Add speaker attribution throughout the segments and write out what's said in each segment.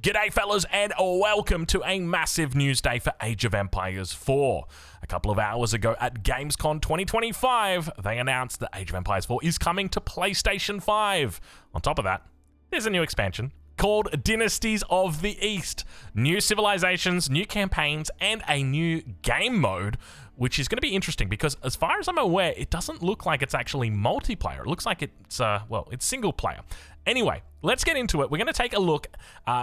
Speaker 1: G'day fellas and welcome to a massive news day for Age of Empires 4. A couple of hours ago at Gamescom 2025, they announced that Age of Empires 4 is coming to PlayStation 5. On top of that, there's a new expansion called Dynasties of the East. New civilizations, new campaigns, and a new game mode, which is going to be interesting because as far as I'm aware, it doesn't look like it's actually multiplayer. It looks like it's, it's single player. Anyway, let's get into it. We're going to take a look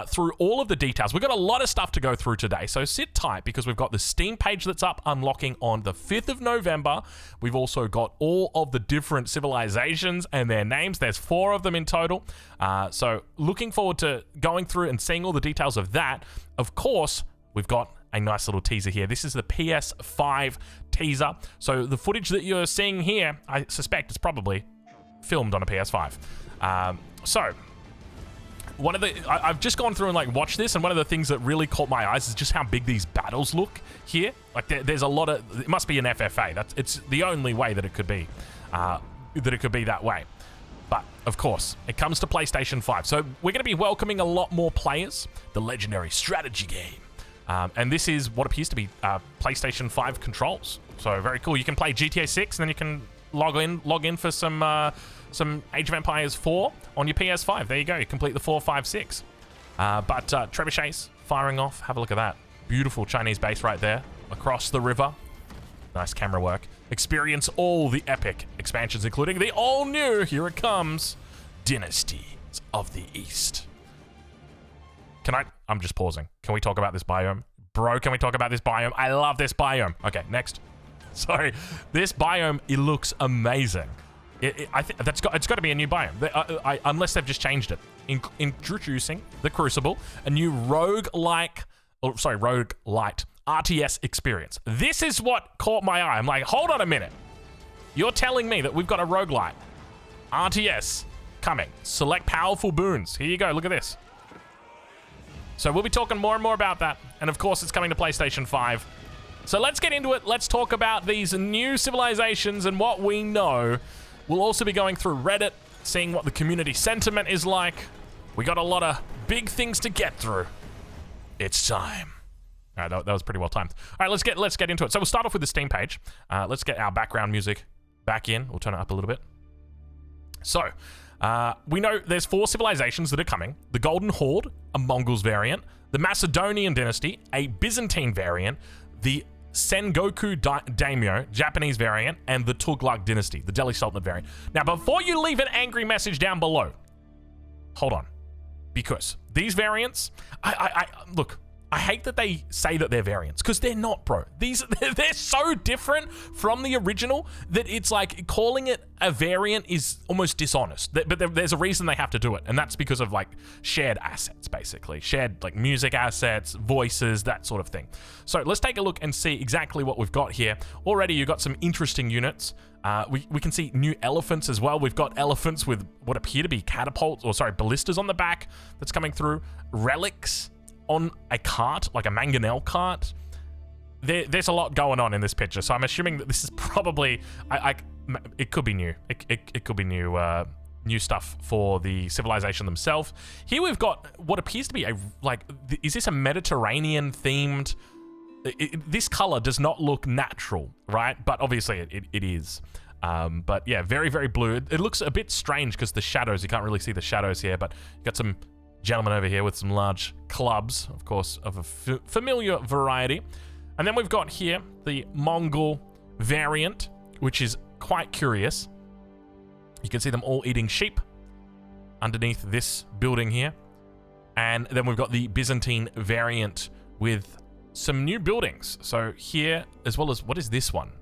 Speaker 1: through all of the details. We've got a lot of stuff to go through today, so sit tight because we've got the Steam page that's up unlocking on the 5th of November. We've also got all of the different civilizations and their names. There's 4 of them in total. So looking forward to going through and seeing all the details of that. Of course, we've got a nice little teaser here. This is the PS5 teaser. So the footage that you're seeing here, I suspect it's probably filmed on a PS5. So, one of the I've just gone through and like watched this, and one of the things that really caught my eyes is just how big these battles look here. Like there's a lot of, it must be an FFA. It's the only way that it could be that way. But of course, it comes to PlayStation 5, so we're going to be welcoming a lot more players. The legendary strategy game, and this is what appears to be PlayStation 5 controls. So very cool. You can play GTA 6, and then you can log in for some Age of Empires 4 on your PS5. There you go. You complete the 4, 5, 6. But trebuchets firing off. Have a look at that. Beautiful Chinese base right there across the river. Nice camera work. Experience all the epic expansions, including the all-new, here it comes, Dynasties of the East. I'm just pausing. Can we talk about this biome? Bro, can we talk about this biome? I love this biome. Okay, next. Sorry. This biome, it looks amazing. I think it's got to be a new biome, unless they've just changed it. Introducing the Crucible, a new roguelite RTS experience. This is what caught my eye. I'm like, hold on a minute. You're telling me that we've got a roguelite RTS coming. Select powerful boons. Here you go. Look at this. So we'll be talking more and more about that. And of course, it's coming to PlayStation 5. So let's get into it. Let's talk about these new civilizations and what we know. We'll also be going through Reddit, seeing what the community sentiment is like. We got a lot of big things to get through. It's time. All right, that was pretty well timed. All right, let's get into it. So we'll start off with the Steam page. Let's get our background music back in. We'll turn it up a little bit. So we know there's 4 civilizations that are coming. The Golden Horde, a Mongols variant. The Macedonian Dynasty, a Byzantine variant. The Sengoku Daimyo, Japanese variant, and the Tughlaq Dynasty, the Delhi Sultanate variant. Now, before you leave an angry message down below, hold on, because these variants, look, I hate that they say that they're variants, because they're not, bro. They're so different from the original that it's like calling it a variant is almost dishonest. But there's a reason they have to do it, and that's because of like shared assets, basically. Shared like music assets, voices, that sort of thing. So let's take a look and see exactly what we've got here. Already you've got some interesting units. We can see new elephants as well. We've got elephants with what appear to be ballistas on the back that's coming through. Relics on a cart, like a mangonel cart. There's a lot going on in this picture, so I'm assuming that this is probably, it could be new. It could be new stuff for the civilization themselves. Here we've got what appears to be is this a Mediterranean themed? This color does not look natural, right? But obviously it is. But yeah, very, very blue. It looks a bit strange because the shadows, you can't really see the shadows here, but you got some gentleman over here with some large clubs, of course, of a familiar variety. And then we've got here the Mongol variant, which is quite curious. You can see them all eating sheep underneath this building here. And then we've got the Byzantine variant with some new buildings. So here, as well as, what is this one?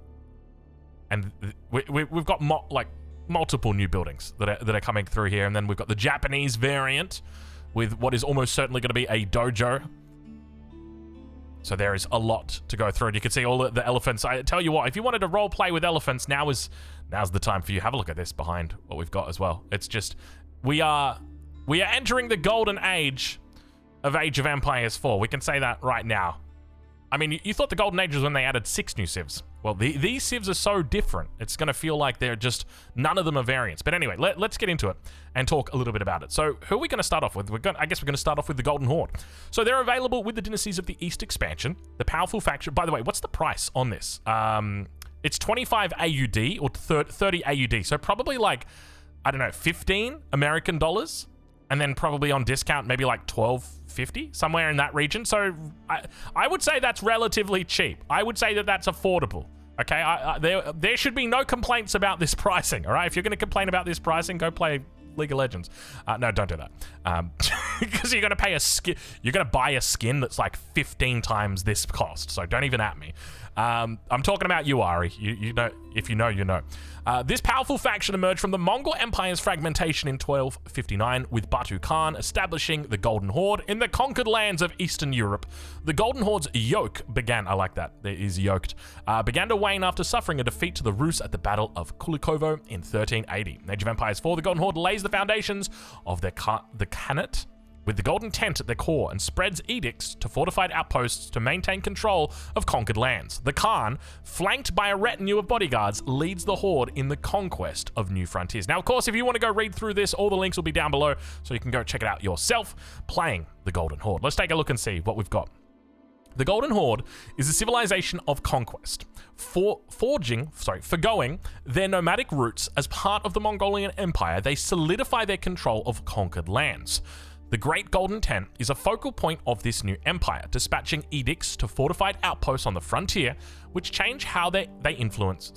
Speaker 1: And we've got multiple new buildings that are coming through here. And then we've got the Japanese variant with what is almost certainly going to be a dojo. So there is a lot to go through, and you can see all the elephants. I tell you what, if you wanted to role play with elephants, now's the time for you. Have a look at this behind what we've got as well. It's just, we are entering the golden age of Age of Empires 4. We can say that right now. I mean, you thought the Golden Age was when they added 6 new civs. Well, these civs are so different. It's going to feel like they're just, none of them are variants. But anyway, let's get into it and talk a little bit about it. So who are we going to start off with? I guess we're going to start off with the Golden Horde. So they're available with the Dynasties of the East expansion. The powerful faction. By the way, what's the price on this? It's 25 AUD or 30 AUD. So probably like, I don't know, 15 American dollars. And then probably on discount, maybe like $12.50, somewhere in that region. So I would say that's relatively cheap. I would say that that's affordable. Okay, there should be no complaints about this pricing. All right, if you're going to complain about this pricing, go play League of Legends. No, don't do that. Because you're going to pay a skin. You're going to buy a skin that's like 15 times this cost. So don't even at me. I'm talking about you, Ari. You know, if you know, you know. This powerful faction emerged from the Mongol Empire's fragmentation in 1259, with Batu Khan establishing the Golden Horde in the conquered lands of Eastern Europe. The Golden Horde's yoke began, I like that, there is yoked, began to wane after suffering a defeat to the Rus at the Battle of Kulikovo in 1380. Age of Empires 4, the Golden Horde lays the foundations of the Khanate, with the Golden Tent at their core, and spreads edicts to fortified outposts to maintain control of conquered lands. The Khan, flanked by a retinue of bodyguards, leads the Horde in the conquest of new frontiers. Now, of course, if you want to go read through this, all the links will be down below, so you can go check it out yourself, playing the Golden Horde. Let's take a look and see what we've got. The Golden Horde is a civilization of conquest, forgoing their nomadic roots as part of the Mongolian Empire. They solidify their control of conquered lands. The Great Golden Tent is a focal point of this new empire, dispatching edicts to fortified outposts on the frontier, which changes how their influence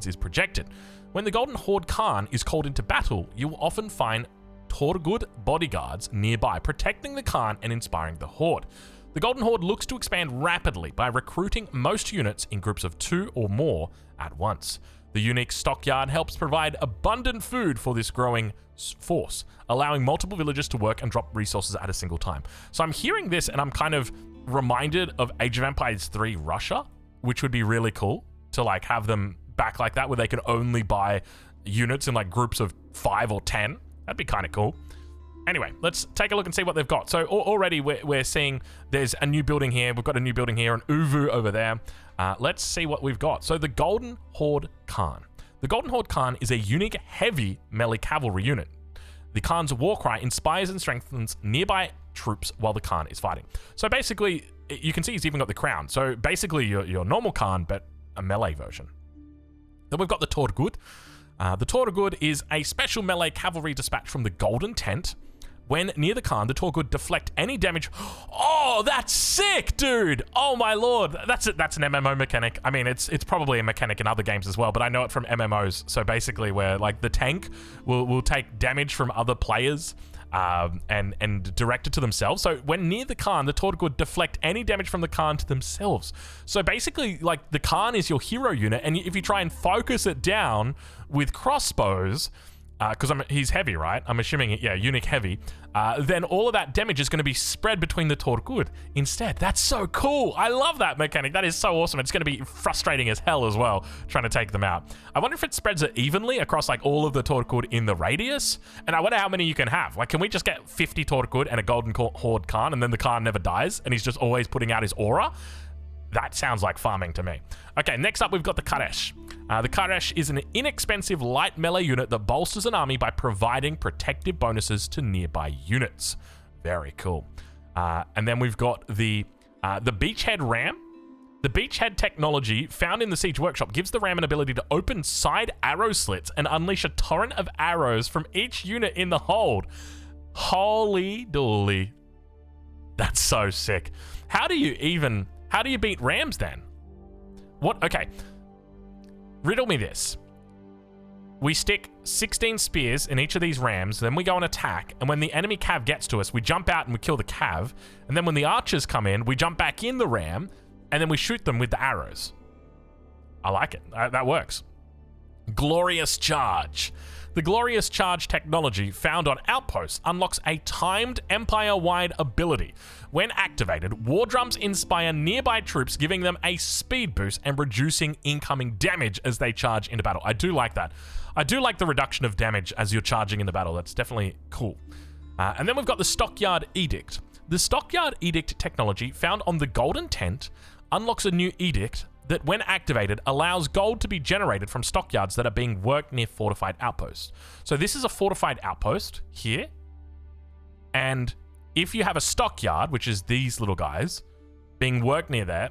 Speaker 1: is projected. When the Golden Horde Khan is called into battle, you will often find Torgud bodyguards nearby, protecting the Khan and inspiring the Horde. The Golden Horde looks to expand rapidly by recruiting most units in groups of 2 or more at once. The unique stockyard helps provide abundant food for this growing force, allowing multiple villagers to work and drop resources at a single time. So I'm hearing this and I'm kind of reminded of Age of Empires 3 Russia, which would be really cool to like have them back like that, where they can only buy units in like groups of 5 or 10. That'd be kind of cool. Anyway, let's take a look and see what they've got. So already we're seeing there's a new building here. We've got a new building here, an Uvu over there. Let's see what we've got. So the Golden Horde Khan. The Golden Horde Khan is a unique heavy melee cavalry unit. The Khan's war cry inspires and strengthens nearby troops while the Khan is fighting. So basically, you can see he's even got the crown. So basically, your normal Khan, but a melee version. Then we've got the Torgud. The Torgud is a special melee cavalry dispatch from the Golden Tent. When near the Khan, the Torgud deflect any damage. Oh, that's sick, dude! Oh my lord, that's an MMO mechanic. I mean, it's probably a mechanic in other games as well, but I know it from MMOs. So basically, where like the tank will take damage from other players and direct it to themselves. So when near the Khan, the Torgud deflect any damage from the Khan to themselves. So basically, like the Khan is your hero unit, and if you try and focus it down with crossbows, because he's heavy, right? I'm assuming, yeah, unique heavy. Then all of that damage is going to be spread between the Torgud instead. That's so cool. I love that mechanic. That is so awesome. It's going to be frustrating as hell as well, trying to take them out. I wonder if it spreads it evenly across like all of the Torgud in the radius. And I wonder how many you can have. Like, can we just get 50 Torgud and a Golden Horde Khan, and then the Khan never dies, and he's just always putting out his aura? That sounds like farming to me. Okay, next up we've got the Karesh. The Karesh is an inexpensive light melee unit that bolsters an army by providing protective bonuses to nearby units. Very cool. And then we've got the Beachhead Ram. The Beachhead technology found in the Siege Workshop gives the Ram an ability to open side arrow slits and unleash a torrent of arrows from each unit in the hold. Holy dooly. That's so sick. How do you beat Rams then? What? Okay. Riddle me this. We stick 16 spears in each of these Rams, then we go and attack, and when the enemy cav gets to us, we jump out and we kill the cav, and then when the archers come in, we jump back in the Ram, and then we shoot them with the arrows. I like it. That works. Glorious Charge. The Glorious Charge technology found on Outposts unlocks a timed Empire-wide ability. When activated, war drums inspire nearby troops, giving them a speed boost and reducing incoming damage as they charge into battle. I do like that. I do like the reduction of damage as you're charging into battle. That's definitely cool. And then we've got the Stockyard Edict. The Stockyard Edict technology found on the Golden Tent unlocks a new edict that, when activated, allows gold to be generated from stockyards that are being worked near fortified outposts. So this is a fortified outpost here. And if you have a stockyard, which is these little guys, being worked near there,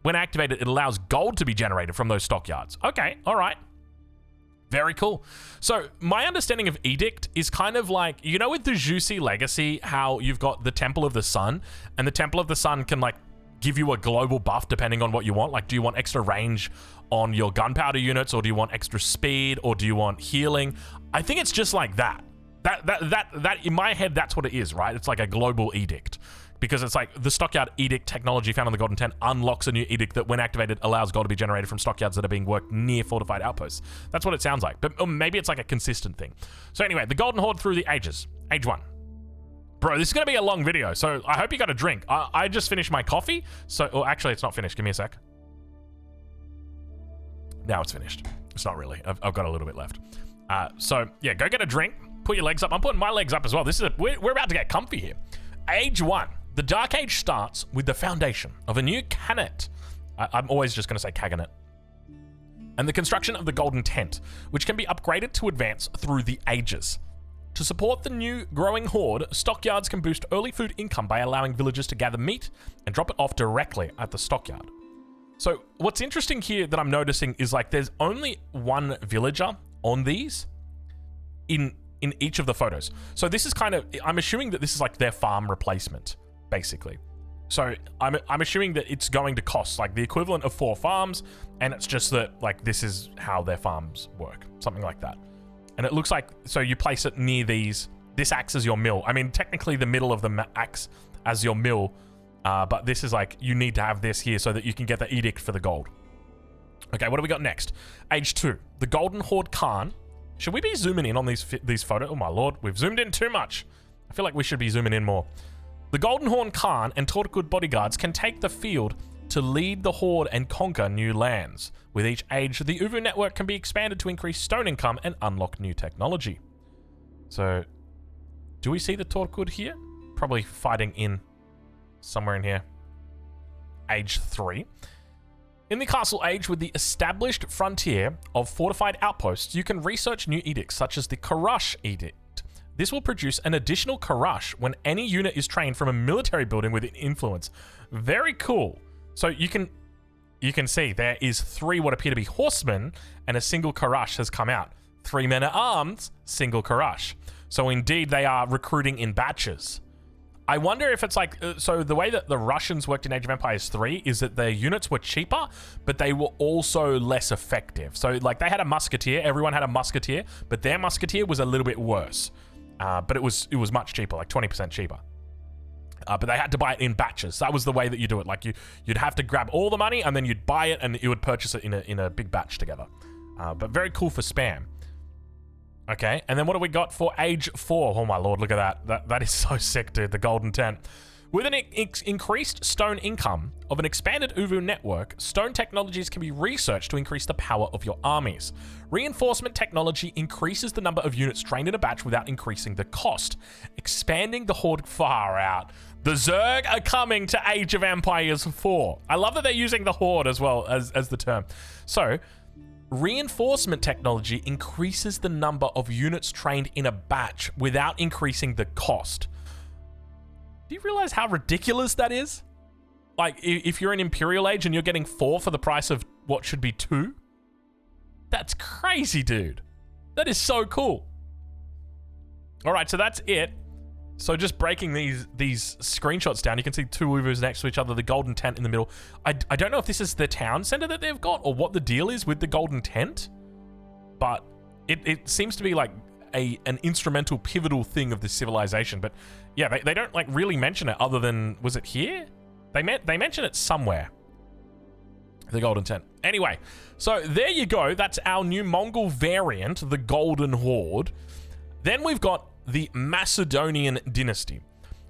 Speaker 1: when activated, it allows gold to be generated from those stockyards. Okay, all right. Very cool. So my understanding of Edict is kind of like, you know, with the Juicy Legacy, how you've got the Temple of the Sun, and the Temple of the Sun can like give you a global buff depending on what you want. Like, do you want extra range on your gunpowder units, or do you want extra speed, or do you want healing? I think it's just like that. That in my head, that's what it is, right? It's like a global edict. Because it's like the Stockyard Edict technology found on the Golden Tent unlocks a new edict that, when activated, allows gold to be generated from stockyards that are being worked near fortified outposts. That's what it sounds like. But maybe it's like a consistent thing. So anyway, the Golden Horde through the ages. Age 1. Bro, this is going to be a long video, so I hope you got a drink. I just finished my coffee. So, actually, it's not finished. Give me a sec. Now it's finished. It's not really. I've got a little bit left. So, yeah, go get a drink. Put your legs up. I'm putting my legs up as well. We're about to get comfy here. Age 1. The Dark Age starts with the foundation of a new Khanate. I'm always just going to say Kaganet. And the construction of the Golden Tent, which can be upgraded to advance through the ages. To support the new growing horde, stockyards can boost early food income by allowing villagers to gather meat and drop it off directly at the stockyard. So what's interesting here that I'm noticing is like there's only one villager on these in each of the photos. So this is kind of, I'm assuming that this is like their farm replacement, basically. So I'm assuming that it's going to cost like the equivalent of 4 farms, and it's just that like this is how their farms work, something like that. And it looks like, so you place it near these, this acts as your mill. I mean, technically the middle of them acts as your mill, but this is like, you need to have this here so that you can get the edict for the gold. Okay, what do we got next? Age 2, the Golden Horde Khan. Should we be zooming in on these photos? Oh my lord, we've zoomed in too much. I feel like we should be zooming in more. The Golden Horn Khan and Tortgood bodyguards can take the field to lead the Horde and conquer new lands. With each age, the Uvu network can be expanded to increase stone income and unlock new technology. So, do we see the Tortgood here? Probably fighting in somewhere in here. Age 3. In the Castle Age, with the established frontier of fortified outposts, you can research new edicts, such as the Karash Edict. This will produce an additional Karash when any unit is trained from a military building with influence. Very cool. So you can see there is 3 what appear to be horsemen, and a single Karash has come out. 3 men at arms, single Karash. So indeed, they are recruiting in batches. I wonder if it's like, so the way that the Russians worked in Age of Empires 3 is that their units were cheaper, but they were also less effective. So like they had a musketeer, everyone had a musketeer, but their musketeer was a little bit worse. But it was much cheaper, like 20% cheaper. But they had to buy it in batches. That was the way that you do it. Like you'd have to grab all the money and then you'd buy it and you would purchase it in a big batch together. But very cool for spam. Okay, and then what do we got for Age 4? Oh my lord, look at that. That is so sick, dude, the Golden Tent. With an increased stone income of an expanded Uvu network, stone technologies can be researched to increase the power of your armies. Reinforcement technology increases the number of units trained in a batch without increasing the cost, expanding the Horde far out. The Zerg are coming to Age of Empires 4. I love that they're using the Horde as well as the term. So, reinforcement technology increases the number of units trained in a batch without increasing the cost. Do you realize how ridiculous that is? Like, if you're in Imperial Age and you're getting 4 for the price of what should be 2? That's crazy, dude. That is so cool. All right, so that's it. So just breaking these screenshots down, you can see 2 Uvus next to each other, the Golden Tent in the middle. I don't know if this is the town center that they've got or what the deal is with the Golden Tent, but it seems to be like an instrumental, pivotal thing of this civilization. But yeah, they don't like really mention it other than, was it here? They mention it somewhere. The Golden Tent. Anyway, so there you go. That's our new Mongol variant, the Golden Horde. Then we've got the Macedonian Dynasty.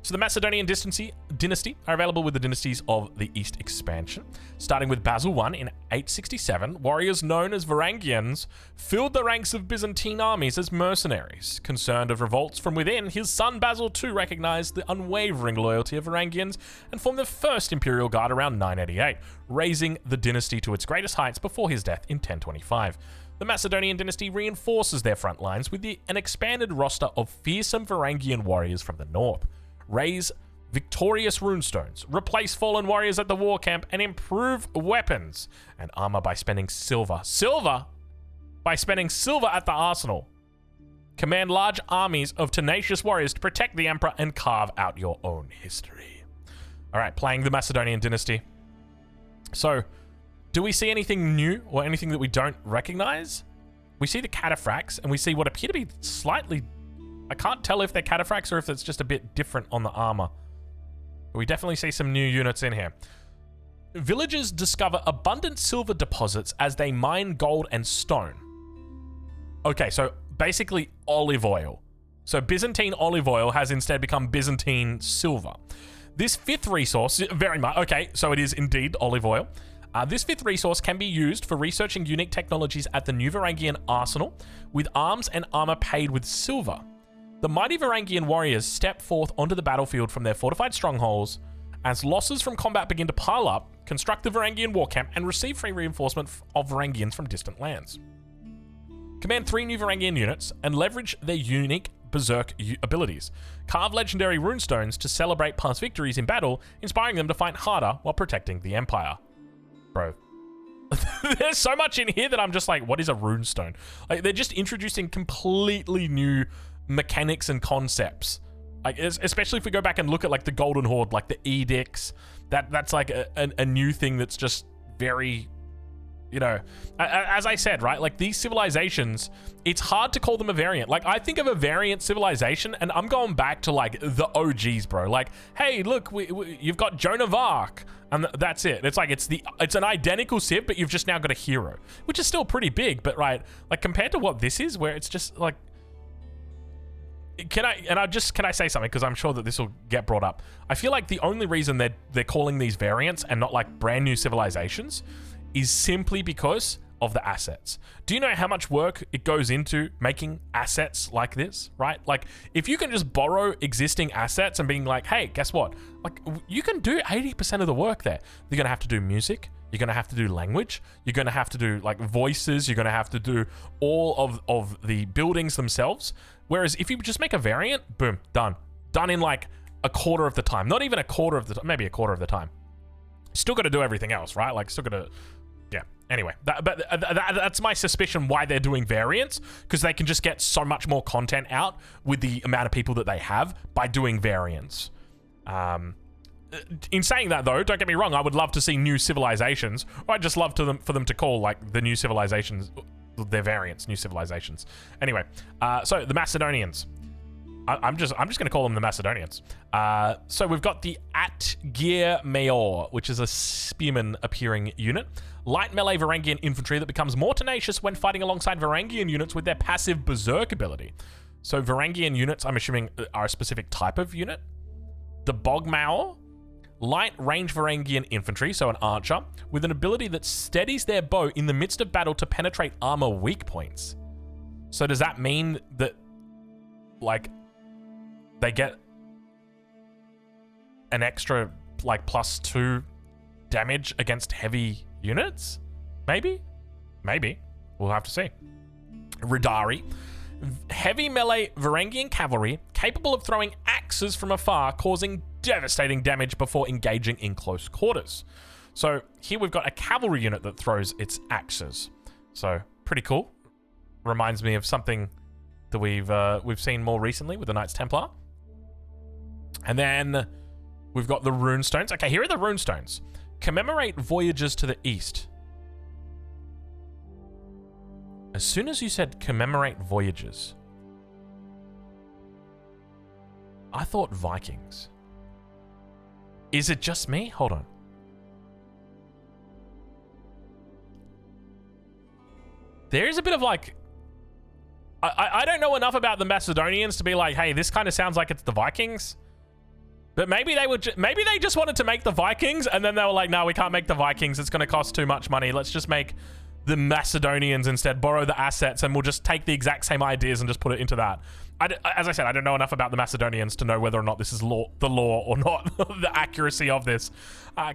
Speaker 1: So the Macedonian dynasty are available with the dynasties of the East expansion. Starting with Basil I in 867, warriors known as Varangians filled the ranks of Byzantine armies as mercenaries. Concerned of revolts from within, his son Basil II recognized the unwavering loyalty of Varangians and formed the first imperial guard around 988, raising the dynasty to its greatest heights before his death in 1025. The Macedonian dynasty reinforces their front lines with an expanded roster of fearsome Varangian warriors from the north. Raise victorious runestones, replace fallen warriors at the war camp, and improve weapons and armor by spending silver. Silver? By spending silver at the arsenal. Command large armies of tenacious warriors to protect the emperor and carve out your own history. All right, playing the Macedonian dynasty. So, do we see anything new or anything that we don't recognize? We see the cataphracts, and we see what appear to be slightly... I can't tell if they're cataphracts or if it's just a bit different on the armor. But we definitely see some new units in here. Villagers discover abundant silver deposits as they mine gold and stone. Okay, so basically olive oil. So Byzantine olive oil has instead become Byzantine silver. This fifth resource, very much, okay, so it is indeed olive oil. This fifth resource can be used for researching unique technologies at the new Varangian arsenal, with arms and armor paid with silver. The mighty Varangian warriors step forth onto the battlefield from their fortified strongholds. As losses from combat begin to pile up, construct the Varangian war camp and receive free reinforcement of Varangians from distant lands. Command 3 new Varangian units and leverage their unique berserk abilities. Carve legendary runestones to celebrate past victories in battle, inspiring them to fight harder while protecting the empire. Bro. There's so much in here that I'm just like, what is a runestone? Like, they're just introducing completely new mechanics and concepts, like especially if we go back and look at like the Golden Horde, like the edicts, that's like a new thing that's just very, you know, as I said, right, like these civilizations, it's hard to call them a variant. Like I think of a variant civilization and I'm going back to like the OGs, bro. Like, hey, look, you've got Joan of Arc and that's it. It's like it's an identical civ, but you've just now got a hero, which is still pretty big, but right, like compared to what this is, where it's just like, can I say something, because I'm sure that this will get brought up. I feel like the only reason they're calling these variants and not like brand new civilizations is simply because of the assets. Do you know how much work it goes into making assets like this, right? Like if you can just borrow existing assets and being like, hey, guess what? Like you can do 80% of the work there. You're gonna have to do music. You're going to have to do language. You're going to have to do like voices. You're going to have to do all of the buildings themselves. Whereas if you just make a variant, boom, done. Done in like a quarter of the time. Not even a quarter of the time, maybe a quarter of the time. Still got to do everything else, right? Like still got to, yeah. Anyway, that's my suspicion why they're doing variants, because they can just get so much more content out with the amount of people that they have by doing variants. In saying that though, don't get me wrong, I would love to see new civilizations, or I'd just love for them to call like the new civilizations, their variants, new civilizations. Anyway, so the Macedonians. I'm just going to call them the Macedonians. So we've got the Atgeir Mayor, which is a spearman appearing unit. Light melee Varangian infantry that becomes more tenacious when fighting alongside Varangian units with their passive berserk ability. So Varangian units, I'm assuming, are a specific type of unit. The Bogmaur. Light range Varangian infantry, so an archer, with an ability that steadies their bow in the midst of battle to penetrate armor weak points. So does that mean that, like, they get an extra, like, +2 damage against heavy units? Maybe? Maybe. We'll have to see. Ridari. Heavy melee Varangian cavalry capable of throwing axes from afar, causing devastating damage before engaging in close quarters. So here we've got a cavalry unit that throws its axes. So pretty cool. Reminds me of something that we've seen more recently with the Knights Templar. And then we've got the runestones. Okay, here are the runestones. Commemorate voyages to the east. As soon as you said commemorate voyages, I thought Vikings. Is it just me? Hold on. There is a bit of like... I don't know enough about the Macedonians to be like, hey, this kind of sounds like it's the Vikings. But maybe they would. Maybe they just wanted to make the Vikings, and then they were like, "No, we can't make the Vikings. It's going to cost too much money. Let's just make the Macedonians instead. Borrow the assets, and we'll just take the exact same ideas and just put it into that." As I said, I don't know enough about the Macedonians to know whether or not this is the law or not. The accuracy of this.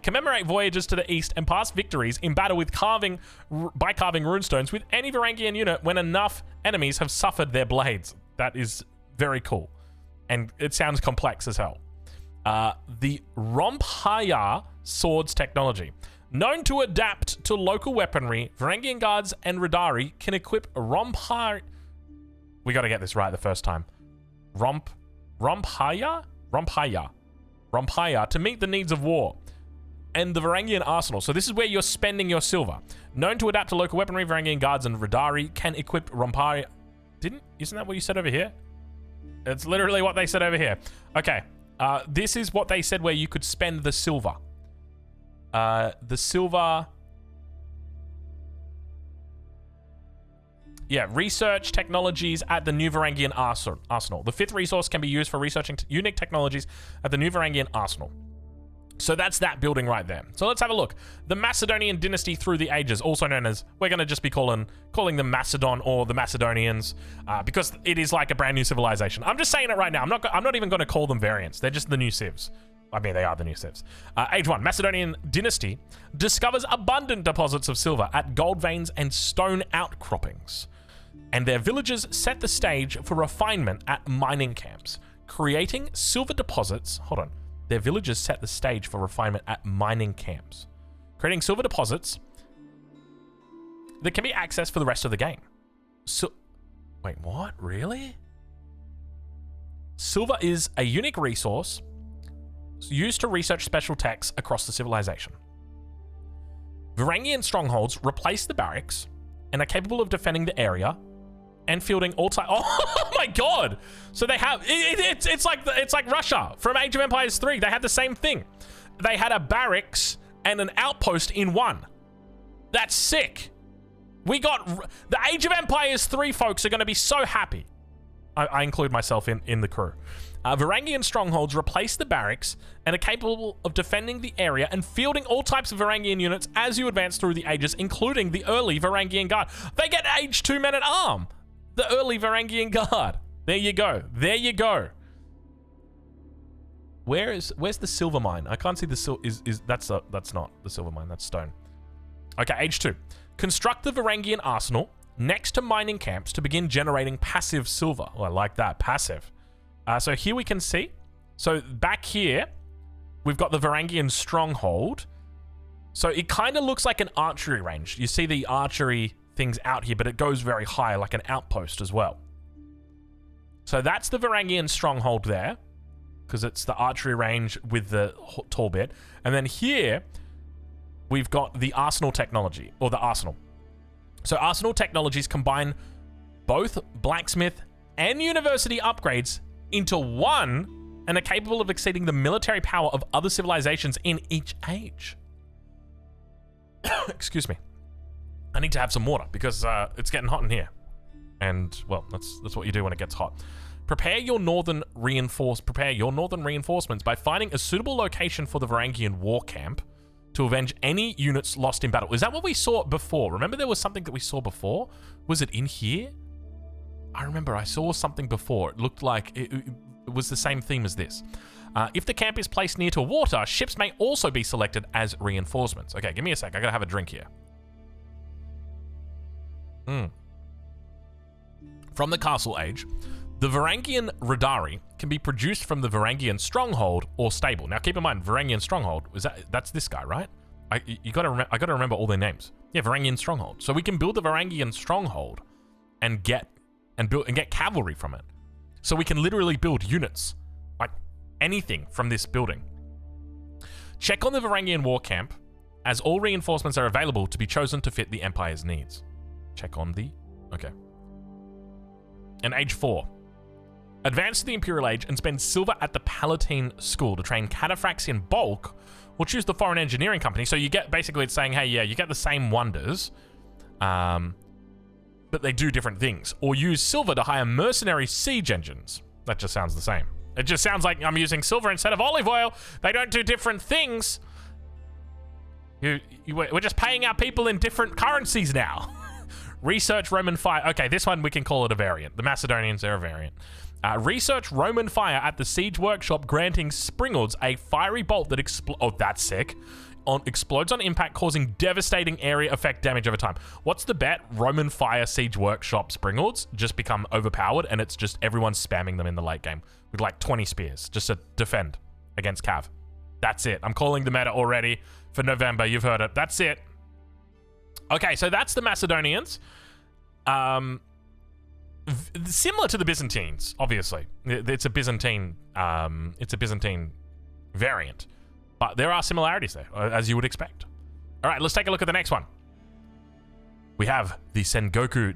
Speaker 1: Commemorate voyages to the east and past victories in battle with by carving runestones with any Varangian unit when enough enemies have suffered their blades. That is very cool, and it sounds complex as hell. The Romphaya swords technology. Known to adapt to local weaponry, Varangian guards and Radari can equip Romphaya. We got to get this right the first time. Romphaya to meet the needs of war. And the Varangian arsenal. So this is where you're spending your silver. Known to adapt to local weaponry, Varangian guards and Radari can equip Romphaya. Isn't that what you said over here? It's literally what they said over here. Okay. This is what they said where you could spend the silver. The silver... Yeah, research technologies at the New Varangian Arsenal. The 5th resource can be used for researching unique technologies at the New Varangian Arsenal. So that's that building right there. So let's have a look. The Macedonian Dynasty through the ages, also known as, we're going to just be calling them Macedon or the Macedonians, because it is like a brand new civilization. I'm just saying it right now. I'm not even going to call them variants. They're just the new civs. I mean, they are the new civs. Age 1, Macedonian Dynasty discovers abundant deposits of silver at gold veins and stone outcroppings. And their villagers set the stage for refinement at mining camps, creating silver deposits. Hold on. Their villagers set the stage for refinement at mining camps, creating silver deposits that can be accessed for the rest of the game. So, wait, what? Really? Silver is a unique resource used to research special techs across the civilization. Varangian strongholds replace the barracks and are capable of defending the area and fielding all types. Oh my god! So they have it's like Russia from Age of Empires 3. They had the same thing. They had a barracks and an outpost in one. That's sick. We got the Age of Empires 3 folks are going to be so happy. I include myself in the crew. Varangian strongholds replace the barracks and are capable of defending the area and fielding all types of Varangian units as you advance through the ages, including the early Varangian Guard. They get Age 2 men at arm. The early Varangian Guard. There you go. There you go. Where's the silver mine? I can't see the silver. That's not the silver mine. That's stone. Okay, Age 2. Construct the Varangian arsenal next to mining camps to begin generating passive silver. Oh, I like that. Passive. So here we can see. So back here, we've got the Varangian stronghold. So it kind of looks like an archery range. You see the archery things out here, but it goes very high, like an outpost as well. So that's the Varangian stronghold there, because it's the archery range with the tall bit. And then here, we've got the arsenal technology, or the arsenal. So arsenal technologies combine both blacksmith and university upgrades into one and are capable of exceeding the military power of other civilizations in each age. Excuse me. I need to have some water because it's getting hot in here. And, well, that's what you do when it gets hot. Prepare your northern reinforcements by finding a suitable location for the Varangian war camp to avenge any units lost in battle. Is that what we saw before? Remember there was something that we saw before? Was it in here? I remember I saw something before. It looked like it was the same theme as this. If the camp is placed near to water, ships may also be selected as reinforcements. Okay, give me a sec. I gotta have a drink here. From the Castle Age, the Varangian Radari can be produced from the Varangian Stronghold or Stable. Now, keep in mind, Varangian Stronghold, that's this guy, right? I gotta remember all their names. Yeah, Varangian Stronghold. So we can build the Varangian Stronghold and get cavalry from it. So we can literally build units, like anything from this building. Check on the Varangian War Camp, as all reinforcements are available to be chosen to fit the Empire's needs. Check on the... Okay. And Age 4. Advance to the Imperial Age and spend silver at the Palatine School to train cataphracts in bulk, or choose the Foreign Engineering Company. So you get... Basically, it's saying, hey, yeah, you get the same wonders, but they do different things. Or use silver to hire mercenary siege engines. That just sounds the same. It just sounds like I'm using silver instead of olive oil. They don't do different things. We're just paying our people in different currencies now. Research Roman fire. Okay, this one we can call it a variant. The Macedonians are a variant. Research Roman fire at the siege workshop, granting Springalds a fiery bolt that explodes. Oh, that's sick. Explodes on impact, causing devastating area effect damage over time. What's the bet? Roman fire siege workshop Springalds just become overpowered, and it's just everyone spamming them in the late game with like 20 spears just to defend against Cav. That's it. I'm calling the meta already for November. You've heard it. That's it. Okay, so that's the Macedonians. Similar to the Byzantines, obviously. It's a Byzantine variant. But there are similarities there, as you would expect. All right, let's take a look at the next one. We have the Sengoku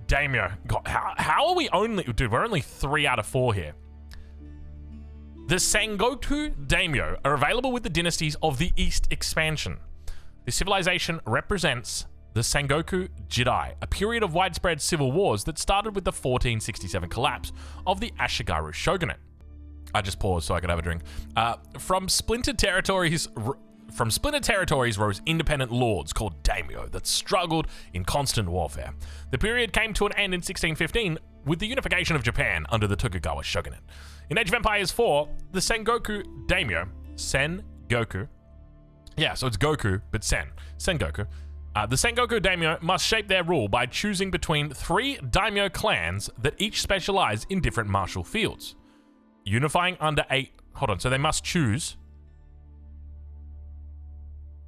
Speaker 1: Daimyo. God, how are we only... Dude, we're only 3 out of 4 here. The Sengoku Daimyo are available with the dynasties of the East expansion. The civilization represents the Sengoku Jidai, a period of widespread civil wars that started with the 1467 collapse of the Ashigaru shogunate. I just paused so I could have a drink. From splintered territories rose independent lords called Daimyo that struggled in constant warfare. The period came to an end in 1615 with the unification of Japan under the Tokugawa shogunate. In Age of Empires 4, the Sengoku Daimyo, Sengoku, yeah, so it's Goku, but Sengoku. The Sengoku Daimyo must shape their rule by choosing between 3 Daimyo clans that each specialize in different martial fields. Unifying under a... Hold on, so they must choose...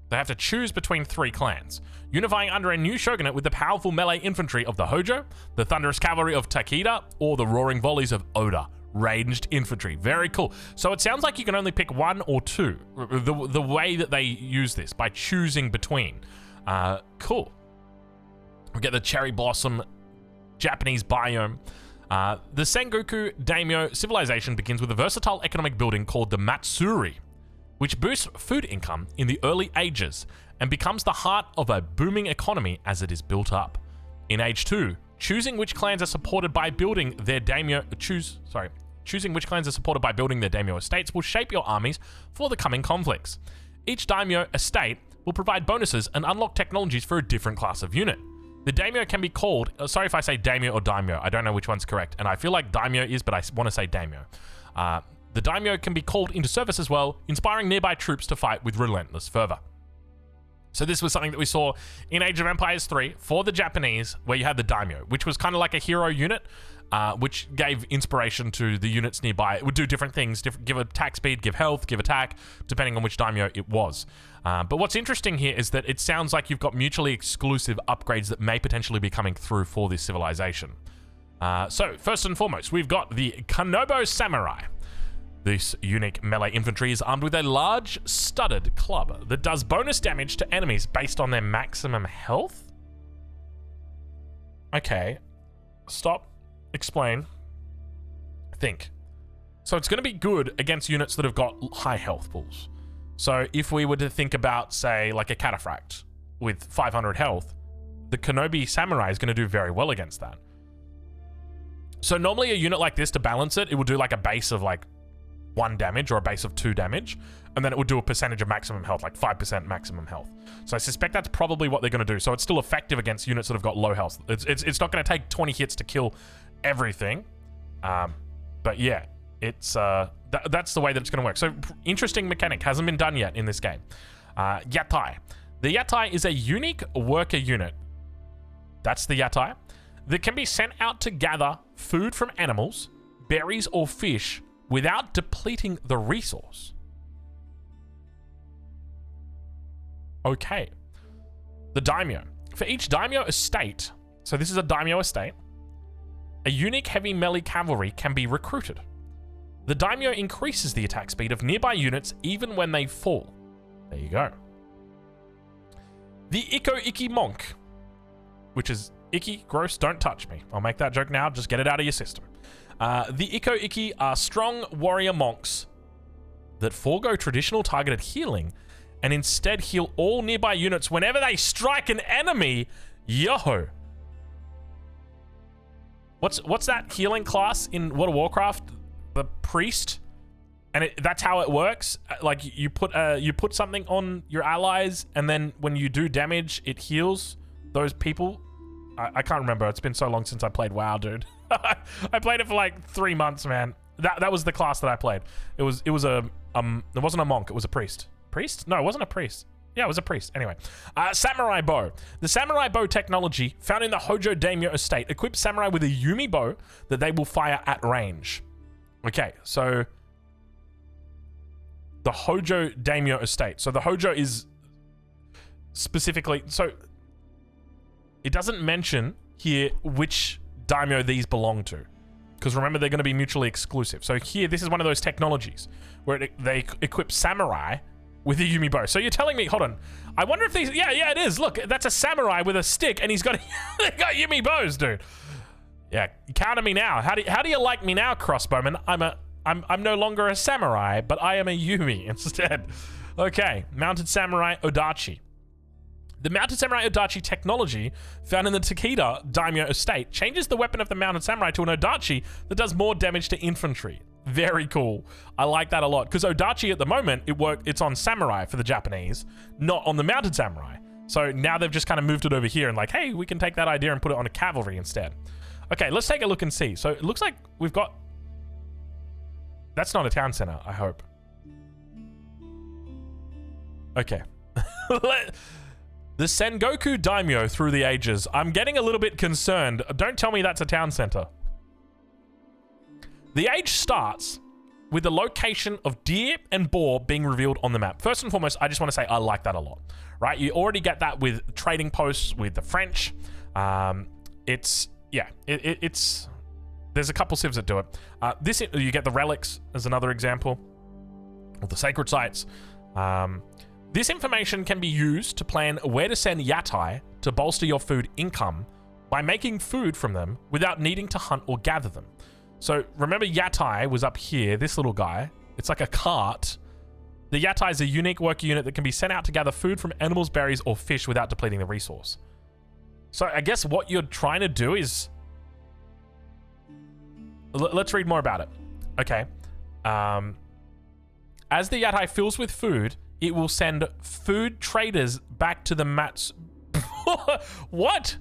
Speaker 1: They have to choose between 3 clans. Unifying under a new shogunate with the powerful melee infantry of the Hojo, the thunderous cavalry of Takeda, or the roaring volleys of Oda. Ranged infantry. Very cool. So it sounds like you can only pick 1 or 2. The way that they use this, by choosing between. Cool. We get the cherry blossom Japanese biome. The Sengoku Daimyo civilization begins with a versatile economic building called the Matsuri, which boosts food income in the early ages and becomes the heart of a booming economy as it is built up. In Age 2, choosing which clans are supported by building their daimyo estates will shape your armies for the coming conflicts. Each daimyo estate will provide bonuses and unlock technologies for a different class of unit. The daimyo can be called, sorry if I say daimyo or daimyo, I don't know which one's correct, and I feel like daimyo is, but I want to say daimyo. The daimyo can be called into service as well, inspiring nearby troops to fight with relentless fervor. So this was something that we saw in Age of Empires 3 for the Japanese, where you had the daimyo, which was kind of like a hero unit, which gave inspiration to the units nearby. It would do different things, give attack speed, give health, give attack, depending on which daimyo it was. But what's interesting here is that it sounds like you've got mutually exclusive upgrades that may potentially be coming through for this civilization. So first and foremost, we've got the Kanobo Samurai. This unique melee infantry is armed with a large studded club that does bonus damage to enemies based on their maximum health. Okay, stop, explain, think. So it's going to be good against units that have got high health pools. So if we were to think about, say, like a Cataphract with 500 health, the Kanobi Samurai is going to do very well against that. So normally a unit like this, to balance it, it will do like a base of like 1 damage or a base of 2 damage, and then it would do a percentage of maximum health, like 5% maximum health. So I suspect that's probably what they're going to do. So it's still effective against units that have got low health. It's not going to take 20 hits to kill everything, but yeah, it's that's the way that it's going to work. So interesting mechanic, hasn't been done yet in this game. Yatai. The Yatai is a unique worker unit. That's the Yatai that can be sent out to gather food from animals, berries, or fish without depleting the resource. Okay. The daimyo. For each daimyo estate, so this is a daimyo estate, a unique heavy melee cavalry can be recruited. The daimyo increases the attack speed of nearby units even when they fall. There you go. The Iko-Iki monk, which is icky, gross, don't touch me. I'll make that joke now, just get it out of your system. The Iko-Iki are strong warrior monks that forego traditional targeted healing and instead heal all nearby units whenever they strike an enemy. Yo! What's that healing class in World of Warcraft? the priest, and that's how it works. Like you put something on your allies, and then when you do damage, it heals those people. I can't remember. It's been so long since I played WoW, dude. I played it for like 3 months, man. That was the class that I played. It wasn't a monk. It was a priest. Priest? No, it wasn't a priest. Yeah, it was a priest. Anyway, samurai bow. The samurai bow technology found in the Hojo Daimyo estate equips samurai with a Yumi bow that they will fire at range. Okay, so the Hojo Daimyo estate. So the Hojo is specifically, so it doesn't mention here which daimyo these belong to, because remember, they're going to be mutually exclusive. So here, this is one of those technologies where they equip samurai with a Yumi bow. So you're telling me, hold on, I wonder if these, yeah, it is. Look, that's a samurai with a stick, and he's got they got Yumi bows, dude. Yeah, counter me now. How do you like me now, crossbowman? I'm no longer a samurai, but I am a Yumi instead. Okay, mounted samurai Odachi. The mounted samurai Odachi technology found in the Takeda Daimyo estate changes the weapon of the mounted samurai to an Odachi that does more damage to infantry. Very cool. I like that a lot, because Odachi at the moment, it's on samurai for the Japanese, not on the mounted samurai. So now they've just kind of moved it over here and like, hey, we can take that idea and put it on a cavalry instead. Okay, let's take a look and see. So it looks like we've got... That's not a town center, I hope. Okay. The Sengoku Daimyo through the ages. I'm getting a little bit concerned. Don't tell me that's a town center. The age starts with the location of deer and boar being revealed on the map. First and foremost, I just want to say I like that a lot, right? You already get that with trading posts with the French. It's there's a couple civs that do it. You get the relics as another example, or the sacred sites. This information can be used to plan where to send yatai to bolster your food income by making food from them without needing to hunt or gather them. So remember, yatai was up here, this little guy. It's like a cart. The yatai is a unique worker unit that can be sent out to gather food from animals, berries, or fish without depleting the resource. So I guess what you're trying to do is... Let's read more about it. Okay. As the yatai fills with food, it will send food traders back to the mats. What?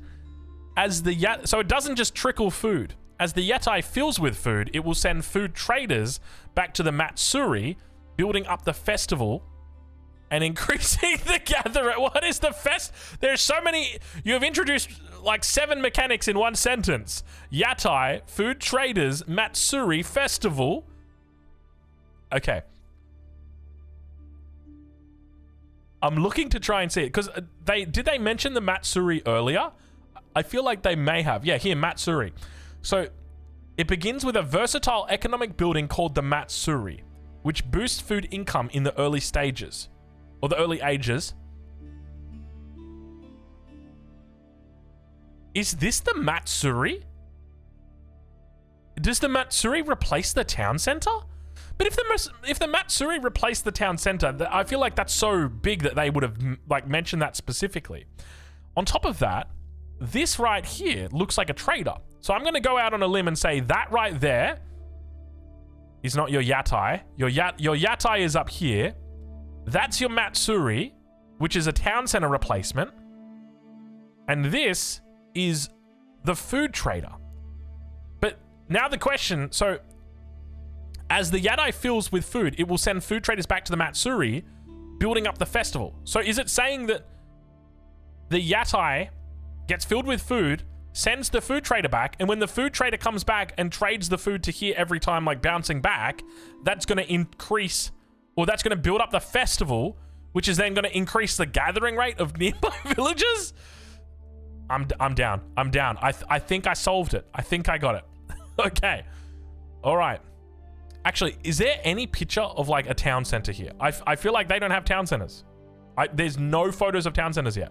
Speaker 1: So it doesn't just trickle food. As the yatai fills with food, it will send food traders back to the Matsuri, building up the festival and increasing the gathering. What is the There's so many. You have introduced like 7 mechanics in one sentence. Yatai, food traders, Matsuri, festival. Okay. I'm looking to try and see it, because did they mention the Matsuri earlier? I feel like they may have. Yeah, here, Matsuri. So it begins with a versatile economic building called the Matsuri, which boosts food income in the early stages, or the early ages. Is this the Matsuri? Does the Matsuri replace the town center? But if the Matsuri replaced the town center, I feel like that's so big that they would have like mentioned that specifically. On top of that, this right here looks like a trader. So I'm going to go out on a limb and say that right there is not your yatai. Your yatai is up here. That's your Matsuri, which is a town center replacement. And this is the food trader. But now the question, so as the yatai fills with food, it will send food traders back to the Matsuri, building up the festival. So is it saying that the yatai gets filled with food, sends the food trader back, and when the food trader comes back and trades the food to here every time, like bouncing back, that's going to increase, or that's going to build up the festival, which is then going to increase the gathering rate of nearby villages? I'm down. I'm down. I think I solved it. I think I got it. Okay. All right. Actually, is there any picture of like a town center here? I feel like they don't have town centers. There's no photos of town centers yet.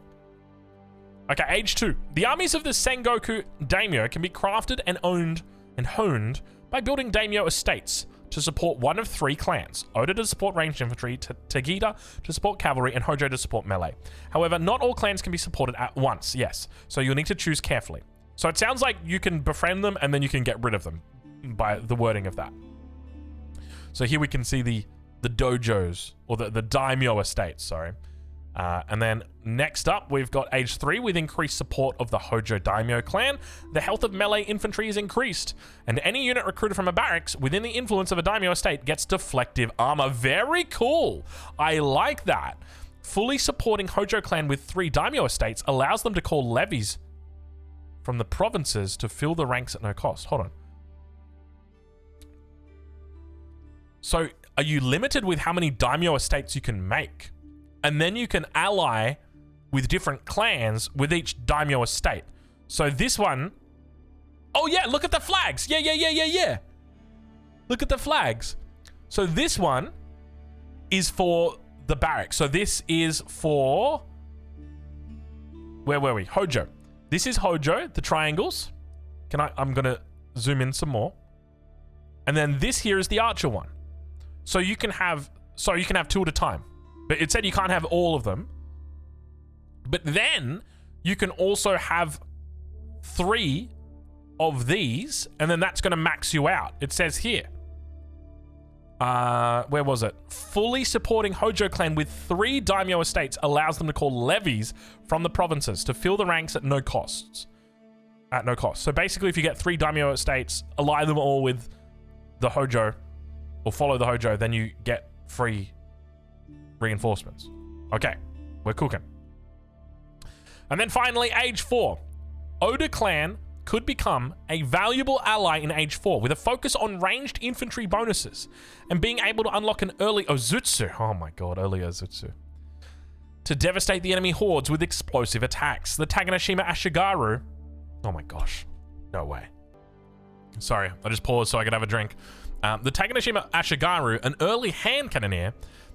Speaker 1: Okay, age 2. The armies of the Sengoku Daimyo can be crafted and owned and honed by building Daimyo estates to support one of 3 clans. Oda to support ranged infantry, Tagida to support cavalry, and Hojo to support melee. However, not all clans can be supported at once, yes. So you'll need to choose carefully. So it sounds like you can befriend them and then you can get rid of them by the wording of that. So here we can see the dojos, or the daimyo estates, sorry. And then next up, we've got age 3 with increased support of the Hojo Daimyo clan. The health of melee infantry is increased, and any unit recruited from a barracks within the influence of a daimyo estate gets deflective armor. Very cool. I like that. Fully supporting Hojo clan with 3 daimyo estates allows them to call levies from the provinces to fill the ranks at no cost. Hold on. So are you limited with how many daimyo estates you can make? And then you can ally with different clans with each daimyo estate. So this one... Oh yeah, look at the flags. Yeah. Look at the flags. So this one is for the barracks. So this is for... Where were we? Hojo. This is Hojo, the triangles. I'm gonna zoom in some more. And then this here is the archer one. So you can have 2 at a time. But it said you can't have all of them. But then you can also have 3 of these, and then that's going to max you out. It says here. Where was it? Fully supporting Hojo clan with 3 daimyo estates allows them to call levies from the provinces to fill the ranks at no costs. At no cost. So basically, if you get 3 daimyo estates, ally them all with the Hojo, or follow the Hojo, then you get free reinforcements. Okay, we're cooking. And then finally, age 4. Oda clan could become a valuable ally in age 4 with a focus on ranged infantry bonuses and being able to unlock an early Ozutsu. Oh my god, early Ozutsu. To devastate the enemy hordes with explosive attacks. The Taganashima Ashigaru. Oh my gosh. No way. Sorry, I just paused so I could have a drink. The Taganashima Ashigaru, an early hand cannoneer,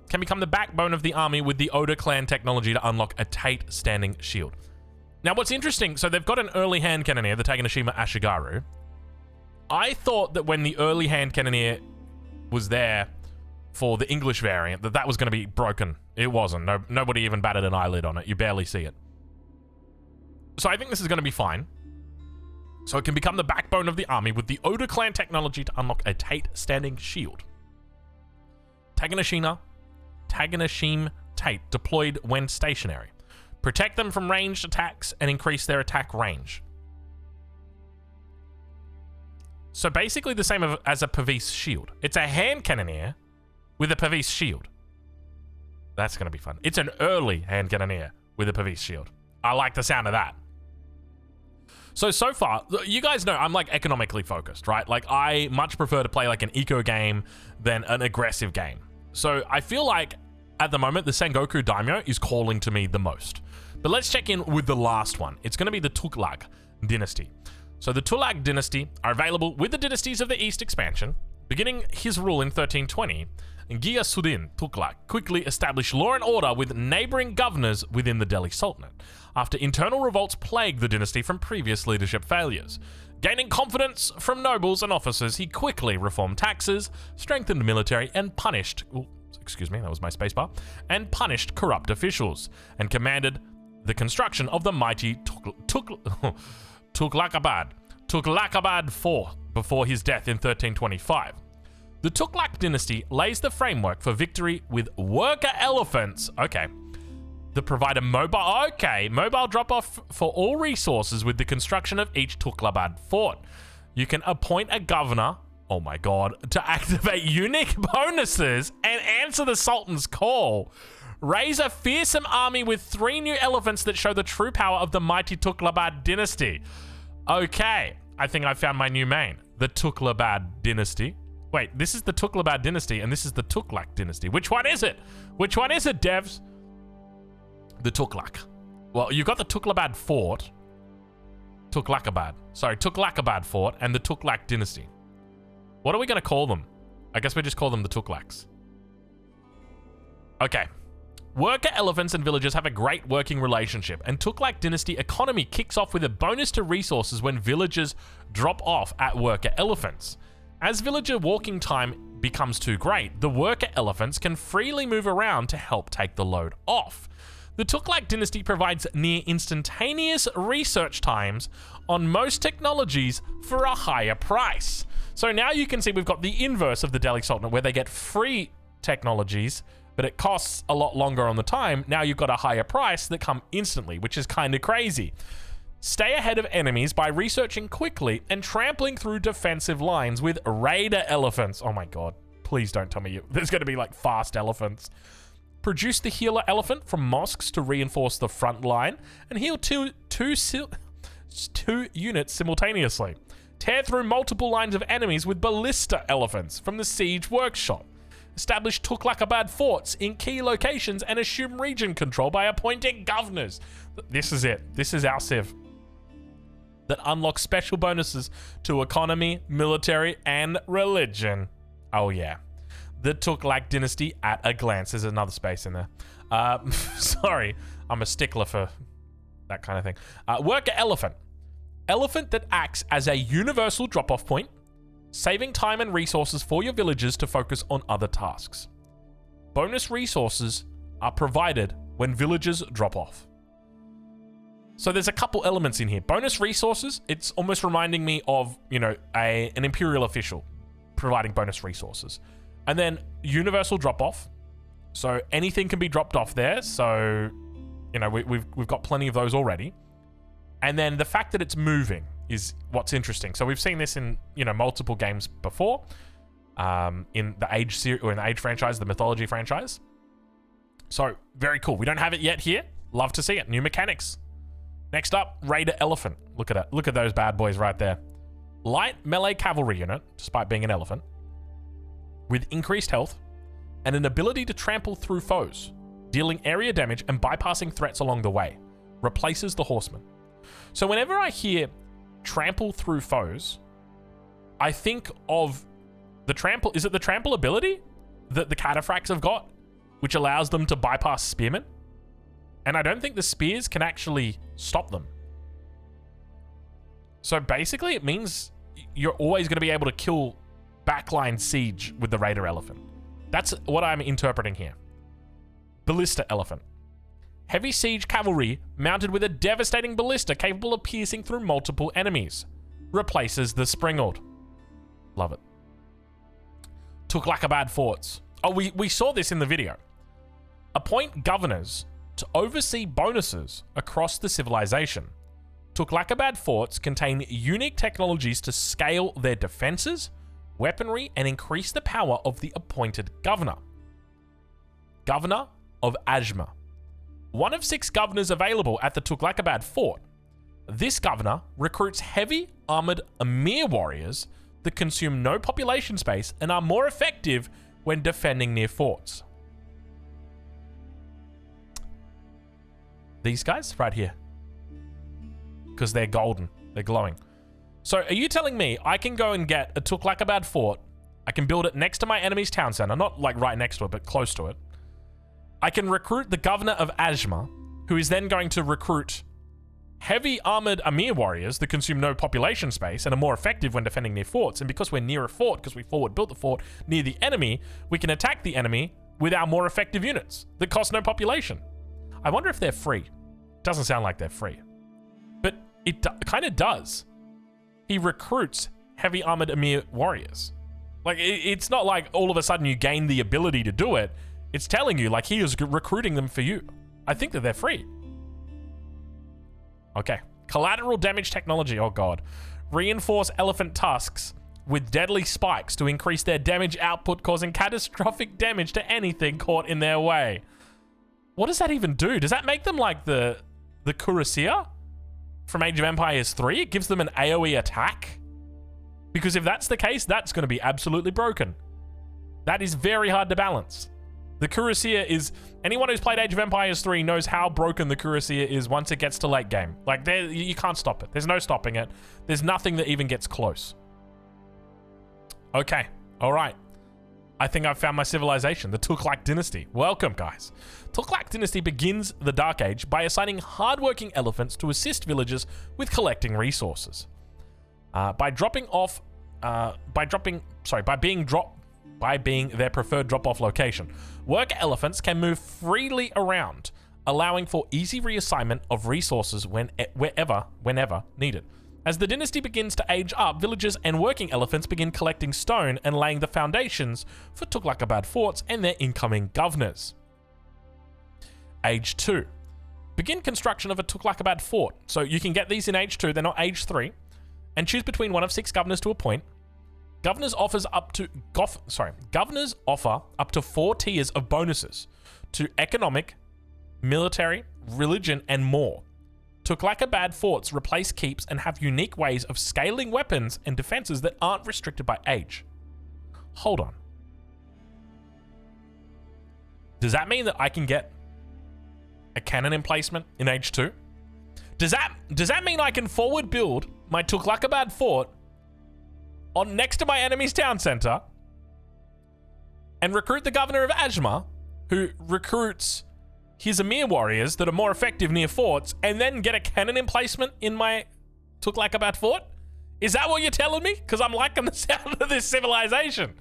Speaker 1: can become the backbone of the army with the Oda clan technology to unlock a Tate standing shield. Now, what's interesting, so they've got an early hand cannoneer, the Taganashima Ashigaru. I thought that when the early hand cannoneer was there for the English variant, that was going to be broken. It wasn't. Nobody even batted an eyelid on it. You barely see it. So I think this is going to be fine. So it can become the backbone of the army with the Oda clan technology to unlock a Tate standing shield. Taganashima Tate deployed when stationary. Protect them from ranged attacks and increase their attack range. So basically the same as a Pavis shield. It's a hand cannoneer with a Pavis shield. That's going to be fun. It's an early hand cannoneer with a Pavis shield. I like the sound of that. So far, you guys know I'm like economically focused, right? Like I much prefer to play like an eco game than an aggressive game. So I feel like at the moment, the Sengoku Daimyo is calling to me the most. But let's check in with the last one. It's going to be the Tughlaq Dynasty. So the Tughlaq Dynasty are available with the Dynasties of the East expansion. Beginning his rule in 1320, Ghiyasuddin Tughlaq quickly established law and order with neighboring governors within the Delhi Sultanate, after internal revolts plagued the dynasty from previous leadership failures. Gaining confidence from nobles and officers, he quickly reformed taxes, strengthened military, and punished... excuse me, that was my spacebar, and punished corrupt officials, and commanded the construction of the mighty Tughlaqabad Fort before his death in 1325. The Tughlaq dynasty lays the framework for victory with worker elephants, that provide a mobile drop-off for all resources with the construction of each Tughlaqabad fort. You can appoint a governor, oh my god, to activate unique bonuses and answer the Sultan's call. Raise a fearsome army with 3 new elephants that show the true power of the mighty Tughlaqabad dynasty. Okay, I think I found my new main. The Tughlaqabad dynasty. Wait, this is the Tughlaqabad dynasty and this is the Tughlaq dynasty. Which one is it? Which one is it, devs? The Tughlaq. Well, you've got the Tughlaqabad fort. Tughlaqabad fort and the Tughlaq dynasty. What are we going to call them? I guess we just call them the Tughlaqs. Okay. Worker elephants and villagers have a great working relationship, and Tughlaq dynasty economy kicks off with a bonus to resources when villagers drop off at worker elephants. As villager walking time becomes too great, the worker elephants can freely move around to help take the load off. The Tughlaq dynasty provides near instantaneous research times on most technologies for a higher price. So now you can see we've got the inverse of the Delhi Sultanate, where they get free technologies, but it costs a lot longer on the time. Now you've got a higher price that come instantly, which is kind of crazy. Stay ahead of enemies by researching quickly and trampling through defensive lines with raider elephants. Oh my god, please don't tell me there's going to be like fast elephants. Produce the healer elephant from mosques to reinforce the front line and heal two units simultaneously. Tear through multiple lines of enemies with ballista elephants from the siege workshop. Establish Tughlaq forts in key locations and assume region control by appointing governors. This is it. This is our civ that unlocks special bonuses to economy, military, and religion. Oh yeah. The Tughlaq dynasty at a glance. There's another space in there. Sorry, I'm a stickler for that kind of thing. Worker elephant. Elephant that acts as a universal drop-off point, saving time and resources for your villagers to focus on other tasks. Bonus resources are provided when villagers drop off. So there's a couple elements in here. Bonus resources, it's almost reminding me of, you know, an imperial official providing bonus resources. And then universal drop-off. So anything can be dropped off there. So, you know, we've got plenty of those already. And then the fact that it's moving is what's interesting. So we've seen this in, you know, multiple games before, in the Age series or in the Age franchise, the Mythology franchise. So very cool. We don't have it yet here. Love to see it. New mechanics. Next up, Raider Elephant. Look at it. Look at those bad boys right there. Light melee cavalry unit, despite being an elephant, with increased health and an ability to trample through foes, dealing area damage and bypassing threats along the way. Replaces the horseman. So whenever I hear trample through foes, I think of the trample. Is it the trample ability that the cataphracts have got, which allows them to bypass spearmen? And I don't think the spears can actually stop them. So basically it means you're always going to be able to kill backline siege with the Raider Elephant. That's what I'm interpreting here. Ballista Elephant. Heavy siege cavalry mounted with a devastating ballista capable of piercing through multiple enemies. Replaces the Springald. Love it. Tughlaq forts. Oh, we saw this in the video. Appoint governors to oversee bonuses across the civilization. Tughlaq forts contain unique technologies to scale their defenses, weaponry, and increase the power of the appointed governor. Governor of Ajmer. One of 6 governors available at the Tughlaq fort. This governor recruits heavy armored Emir warriors that consume no population space and are more effective when defending near forts. These guys right here. Because they're golden. They're glowing. So are you telling me I can go and get a Tughlaq fort? I can build it next to my enemy's town center. Not like right next to it, but close to it. I can recruit the governor of Ajmer, who is then going to recruit heavy armored Emir warriors that consume no population space and are more effective when defending near forts. And because we're near a fort, because we forward built the fort near the enemy, we can attack the enemy with our more effective units that cost no population. I wonder if they're free. Doesn't sound like they're free. But it kind of does. He recruits heavy armored Emir warriors. Like, it's not like all of a sudden you gain the ability to do it. It's telling you, like, he is recruiting them for you. I think that they're free. Okay. Collateral damage technology. Oh, God. Reinforce elephant tusks with deadly spikes to increase their damage output, causing catastrophic damage to anything caught in their way. What does that even do? Does that make them like the Cuirassier from Age of Empires 3? It gives them an AoE attack? Because if that's the case, that's going to be absolutely broken. That is very hard to balance. The Cuirassier is... Anyone who's played Age of Empires 3 knows how broken the Cuirassier is once it gets to late game. Like, you can't stop it. There's no stopping it. There's nothing that even gets close. Okay. All right. I think I've found my civilization, the Tughlaq dynasty. Welcome, guys. Tughlaq dynasty begins the Dark Age by assigning hardworking elephants to assist villagers with collecting resources. By being their preferred drop-off location. Worker elephants can move freely around, allowing for easy reassignment of resources whenever needed. As the dynasty begins to age up, villagers and working elephants begin collecting stone and laying the foundations for Tughlaq forts and their incoming governors. Age 2. Begin construction of a Tughlaq fort. So you can get these in Age 2, they're not Age 3, and choose between one of 6 governors to appoint. Governors offer up to 4 tiers of bonuses to economic, military, religion, and more. Tughlaq forts replace keeps and have unique ways of scaling weapons and defenses that aren't restricted by age. Hold on. Does that mean that I can get a cannon emplacement in Age 2? Does that mean I can forward build my Tughlaq fort on next to my enemy's town center and recruit the governor of Ajma, who recruits his Emir warriors that are more effective near forts, and then get a cannon emplacement in my Tughlaq fort? Is that what you're telling me? Because I'm liking the sound of this civilization.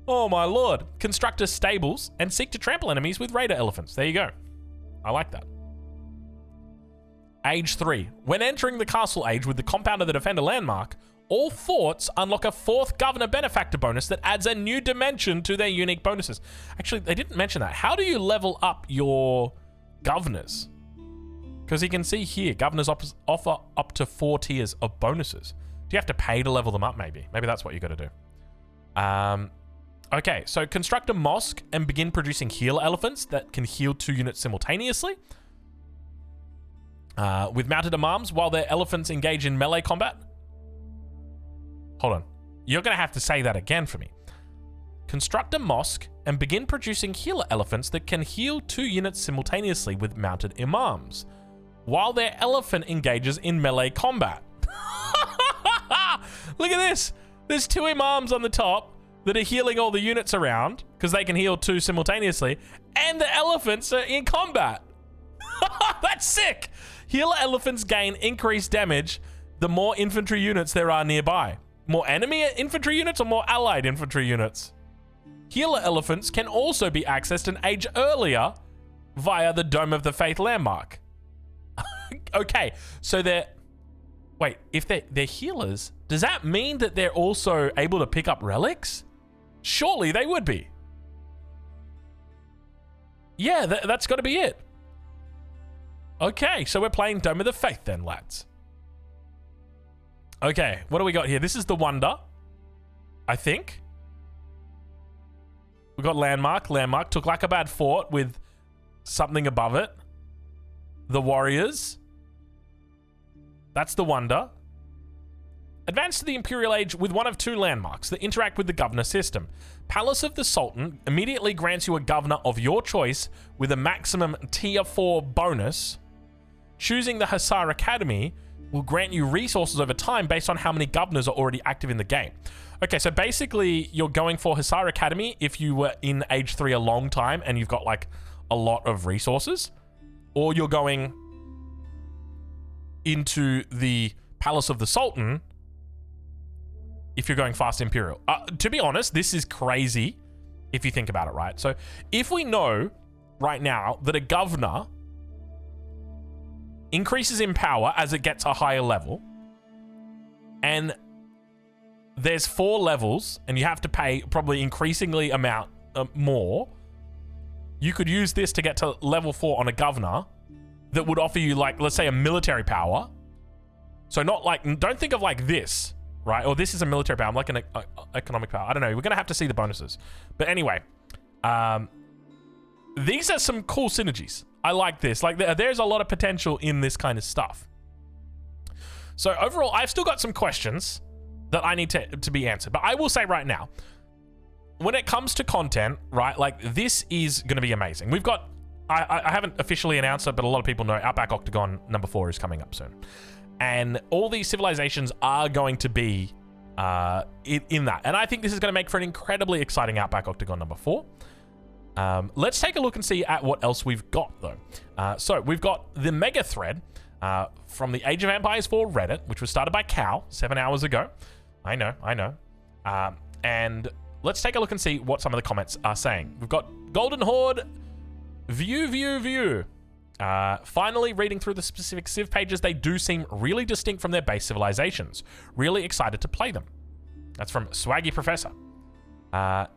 Speaker 1: Oh my lord. Construct a stables and seek to trample enemies with raider elephants. There you go. I like that. Age 3. When entering the castle age with the compound of the defender landmark, all forts unlock a 4th governor benefactor bonus that adds a new dimension to their unique bonuses. Actually, they didn't mention that. How do you level up your governors? Because you can see here, governors offer up to 4 tiers of bonuses. Do you have to pay to level them up, maybe? Maybe that's what you got to do. Okay, so construct a mosque and begin producing healer elephants that can heal 2 units simultaneously. With mounted imams while their elephants engage in melee combat. Hold on. You're going to have to say that again for me. Construct a mosque and begin producing healer elephants that can heal 2 units simultaneously with mounted imams while their elephant engages in melee combat. Look at this. There's 2 imams on the top that are healing all the units around because they can heal 2 simultaneously, and the elephants are in combat. That's sick. Healer elephants gain increased damage the more infantry units there are nearby. More enemy infantry units or more allied infantry units? Healer elephants can also be accessed an age earlier via the Dome of the Faith landmark. Okay, so they're... Wait, if they're healers, does that mean that they're also able to pick up relics? Surely they would be. Yeah, that's got to be it. Okay, so we're playing Dome of the Faith then, lads. Okay, what do we got here? This is the Wonder, I think. We got landmark. Tughlaq fort with something above it. The Warriors. That's the Wonder. Advance to the Imperial Age with one of 2 landmarks that interact with the governor system. Palace of the Sultan immediately grants you a governor of your choice with a maximum tier 4 bonus. Choosing the Hussar Academy will grant you resources over time based on how many governors are already active in the game. Okay, so basically you're going for Hussar Academy if you were in Age 3 a long time and you've got like a lot of resources, or you're going into the Palace of the Sultan if you're going fast Imperial. To be honest, this is crazy if you think about it, right? So if we know right now that a governor increases in power as it gets a higher level, and there's 4 levels, and you have to pay probably increasingly amount more, you could use this to get to level 4 on a governor that would offer you, like, let's say a military power. So not like, don't think of like this, right? Or this is a military power. I'm like an economic power. I don't know. We're going to have to see the bonuses. But anyway, these are some cool synergies. I like this. Like, there's a lot of potential in this kind of stuff. So overall, I've still got some questions that I need to be answered. But I will say right now, when it comes to content, right, like this is going to be amazing. We've got, I haven't officially announced it, but a lot of people know Outback Octagon number 4 is coming up soon. And all these civilizations are going to be in that. And I think this is going to make for an incredibly exciting Outback Octagon number 4. Let's take a look and see at what else we've got, though. So we've got the mega thread from the Age of Empires 4 Reddit, which was started by Cal 7 hours ago. I know. And let's take a look and see what some of the comments are saying. We've got Golden Horde, view. Finally, reading through the specific civ pages, they do seem really distinct from their base civilizations. Really excited to play them. That's from Swaggy Professor.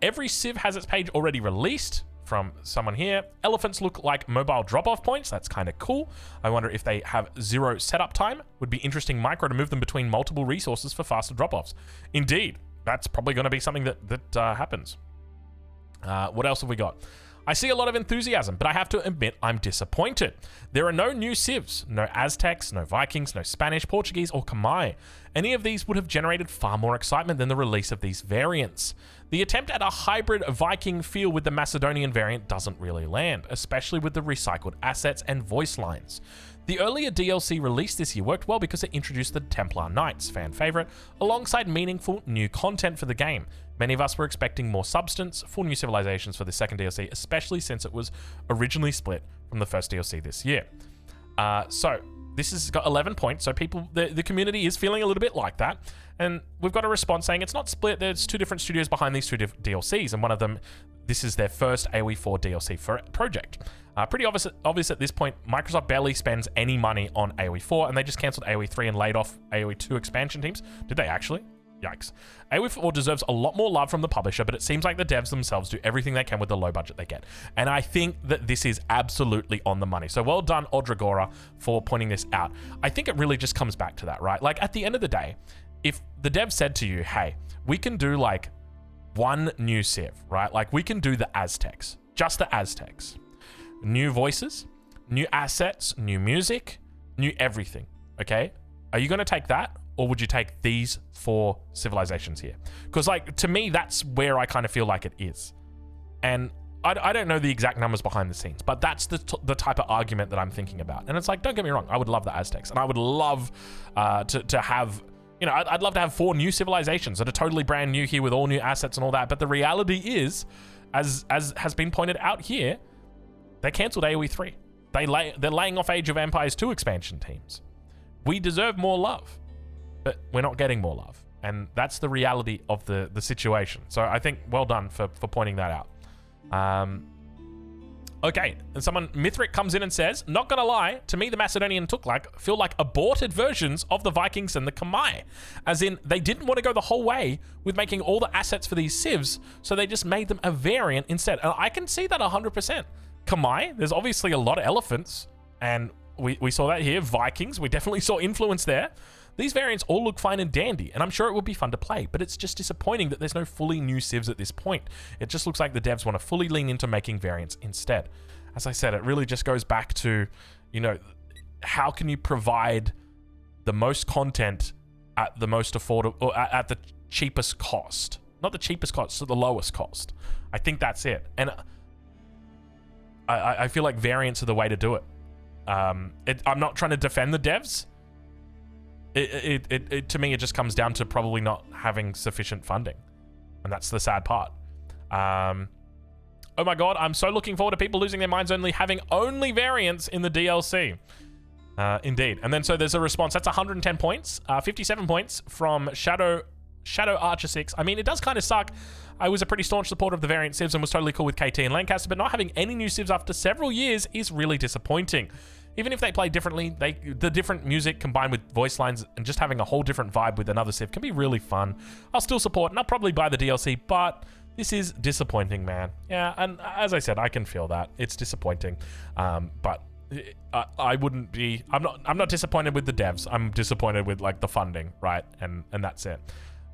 Speaker 1: Every civ has its page already released from someone here. Elephants look like mobile drop-off points. That's kind of cool. I wonder if they have 0 setup time. Would be interesting micro to move them between multiple resources for faster drop-offs. Indeed, that's probably going to be something that happens. What else have we got? I see a lot of enthusiasm, but I have to admit I'm disappointed. There are no new civs, no Aztecs, no Vikings, no Spanish, Portuguese, or Khmer. Any of these would have generated far more excitement than the release of these variants. The attempt at a hybrid Viking feel with the Macedonian variant doesn't really land, especially with the recycled assets and voice lines. The earlier DLC released this year worked well because it introduced the Templar Knights, fan favorite, alongside meaningful new content for the game. Many of us were expecting more substance, full new civilizations for the second DLC, especially since it was originally split from the first DLC this year. So this has got 11 points, so people, the community is feeling a little bit like that. And we've got a response saying it's not split, there's 2 different studios behind these 2 DLCs, and one of them, this is their first AoE 4 DLC for project. Pretty obvious at this point, Microsoft barely spends any money on AoE 4, and they just cancelled AoE 3 and laid off AoE 2 expansion teams. Did they actually? Yikes. AoE 4 deserves a lot more love from the publisher, but it seems like the devs themselves do everything they can with the low budget they get. And I think that this is absolutely on the money. So well done, Odragora, for pointing this out. I think it really just comes back to that, right? Like, at the end of the day, if the dev said to you, hey, we can do like 1 new civ, right? Like, we can do the Aztecs, just the Aztecs. New voices, new assets, new music, new everything, okay? Are you going to take that? Or would you take these 4 civilizations here? Because, like, to me, that's where I kind of feel like it is. And I don't know the exact numbers behind the scenes, but that's the type of argument that I'm thinking about. And it's like, don't get me wrong, I would love the Aztecs. And I would love to have, you know, I'd love to have 4 new civilizations that are totally brand new here with all new assets and all that. But the reality is, as has been pointed out here, they cancelled AoE 3. They're laying off Age of Empires 2 expansion teams. We deserve more love, but we're not getting more love. And that's the reality of the situation. So I think well done for pointing that out. Okay, and someone, Mithric, comes in and says, not gonna lie, to me the Macedonian and Tughlaq feel like aborted versions of the Vikings and the Khmer. As in, they didn't want to go the whole way with making all the assets for these civs, so they just made them a variant instead. And I can see that 100%. Khmer, there's obviously a lot of elephants, and we saw that here. Vikings, we definitely saw influence there. These variants all look fine and dandy, and I'm sure it would be fun to play, but it's just disappointing that there's no fully new civs at this point. It just looks like the devs want to fully lean into making variants instead. As I said, it really just goes back to, you know, how can you provide the most content at the most affordable, or at the cheapest cost? Not the cheapest cost, so the lowest cost. I think that's it. And I feel like variants are the way to do it. I'm not trying to defend the devs. To me, it just comes down to probably not having sufficient funding. And that's the sad part. Oh my god, I'm so looking forward to people losing their minds having only variants in the DLC. Indeed. And then so there's a response. That's 110 points. 57 points from Shadow Archer 6. I mean, it does kind of suck. I was a pretty staunch supporter of the variant civs and was totally cool with KT and Lancaster, but not having any new civs after several years is really disappointing. Even if they play differently, the different music combined with voice lines and just having a whole different vibe with another civ can be really fun. I'll still support, and I'll probably buy the DLC, but this is disappointing, man. Yeah, and as I said, I can feel that. It's disappointing, but I wouldn't be... I'm not disappointed with the devs. I'm disappointed with, like, the funding, right? And that's it.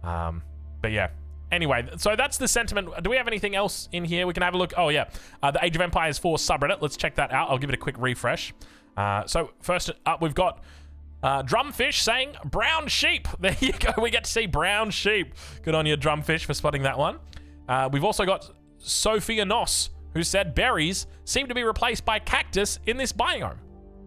Speaker 1: But yeah. Anyway, so that's the sentiment. Do we have anything else in here? We can have a look. Oh, yeah. The Age of Empires 4 subreddit. Let's check that out. I'll give it a quick refresh. So first up, we've got Drumfish saying brown sheep. There you go. We get to see brown sheep. Good on you, Drumfish, for spotting that one. We've also got Sophia Noss, who said berries seem to be replaced by cactus in this biome,